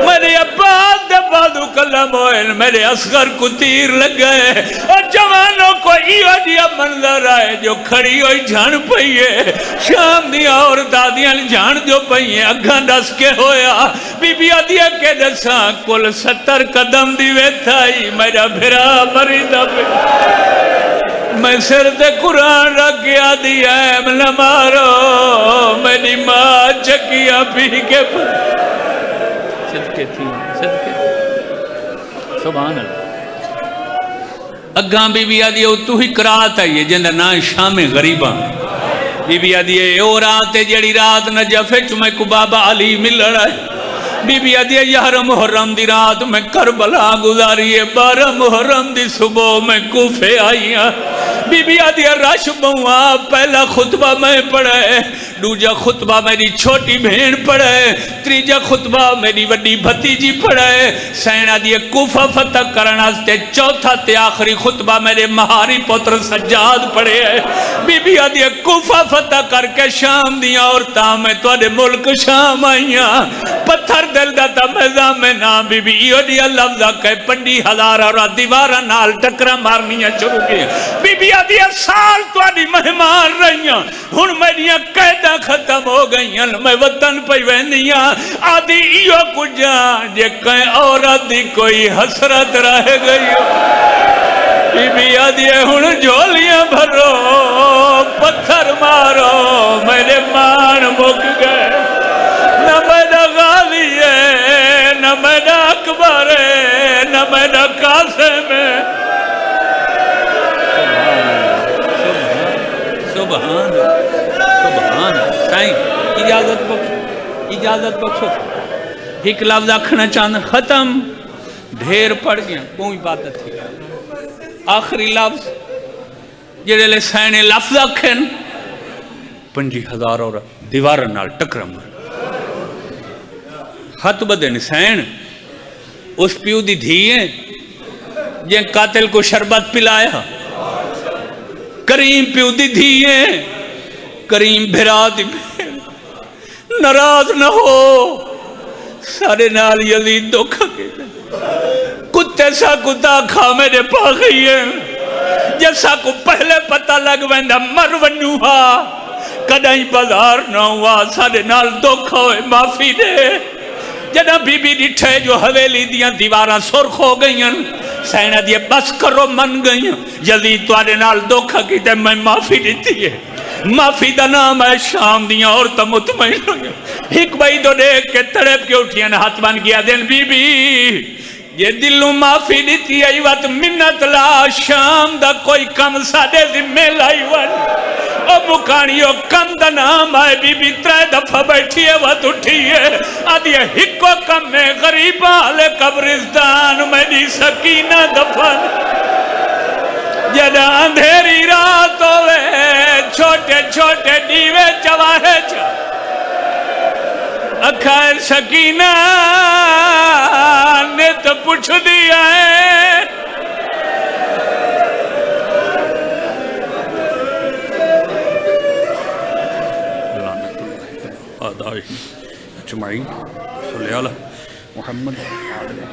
میرے عباس دے بادو کلم ہوئے میرے اصغر کو تیر لگ گئے اور جوانوں کو ایو دیا منظر آئے جو کھڑی ہوئی جھان پئیے شام دیا اور دادیاں جھان جو پئیے اگھاں ڈس کے ہویا بی بی آدیا کے دساں کل 70 قدم دی ویتھائی میرا بھرا مریدہ پہ میں سر تے قرآن رکھ گیا دیا ہے نہ مارو میری ماں چکیا پی کے صدقے تھی صدقے سبحان اللہ اگاں بی بی آدھی تو ہی کرات آئیے جندہ نا شام غریباں بی بی آدھی او رات ہے جڑی رات نجفے چمیں کو بابا علی مل رہا ہے بی بی آدھی 11 محرم دی رات میں کربلا گزاری ہے 12 محرم دی صبح میں کوفے آئی ہاں بی بی آدھی رش بہوا پہلا خطبہ میں پڑھے دوجا خطبہ میری چھوٹی بہن پڑھے تریجا خطبہ میری وڈی بھتیجی پڑھے سینا دی کوفہ فتح کرنا تے چوتھا تے آخری خطبہ میرے مہاری پتر سجاد پڑھے بی بی آدھی کوفہ فتح کر کے شام دیا عورتاں میں توڑے ملک شام آئیاں پتھر دل داتا میزان میں نام بی بی ایو دیا لفظہ کہ 50,000 اور دیوارہ نال ٹکرہ مارنیاں شروع کی بی بی آدھی سال تو آدھی مہمان رہیاں ہن میریاں قیدہ ختم ہو گئیاں میں وطن پہ وینیاں آدھی ایو کجاں جے کہیں عورت دی کوئی حسرت رہ گئی بی بی آدھی ہن جھولیاں بھرو پتھر مارو میرے مان مک گئے نہ میرا غالی ہے نہ میرا اکبر ہے نہ میرا قاسم ہے سبحان سبحان سائیں اجازت بخشو ایک لفظ آکھنا چاہنا ختم ڈھیر پڑ گیا کوئی بات تھی آخری لفظ جڑے لے سائنے لفظ آکھن 50,000 اور دیوار نال ٹکرم خط بدے نسین اس پیو دی دھیئے جن قاتل کو شربت پلایا کریم پیو دی دھیئے کریم بھرا دی ناراض نہ ہو سارے نال یزید دکھا کے کتے سا کتا کھا میرے پا گئی ہے جیسا کو پہلے پتہ لگ ویندہ مر ونوہا کدائیں بازار نہ ہوا سارے نال دکھا ہوئے معافی دے جنہ بی بی ڈٹھے جو حویلی دیاں دیواراں سرخ ہو گئیاں سینہ دیئے بس کرو من گئیاں یزید توارے نال دکھا کی تے میں معافی دیتی ہے معافی دا نام ہے شام دیاں اور تا مطمئن ہو گیا ایک بھائی دو دیکھ کے تڑپ کے اٹھیاں ہاتھ بان گیا دین بی بی یہ دلوں معافی دیتی ہے وقت منت لا شام دا کوئی کم سادے ذمہ لائی ون او مکانیو کم دا نام آئے بی بی 3 دفعہ بیٹھی ہے وقت اٹھی ہے آدھی ہکو کم میں غریبہ لے قبرستان میں دی سکینہ دفن جدہ اندھیری رات ہوئے چھوٹے چھوٹے دیوے چواہے چا اکھائر سکینہ نے تو پوچھ دیا ہے وأعدائهم أجمعين صلی علی محمد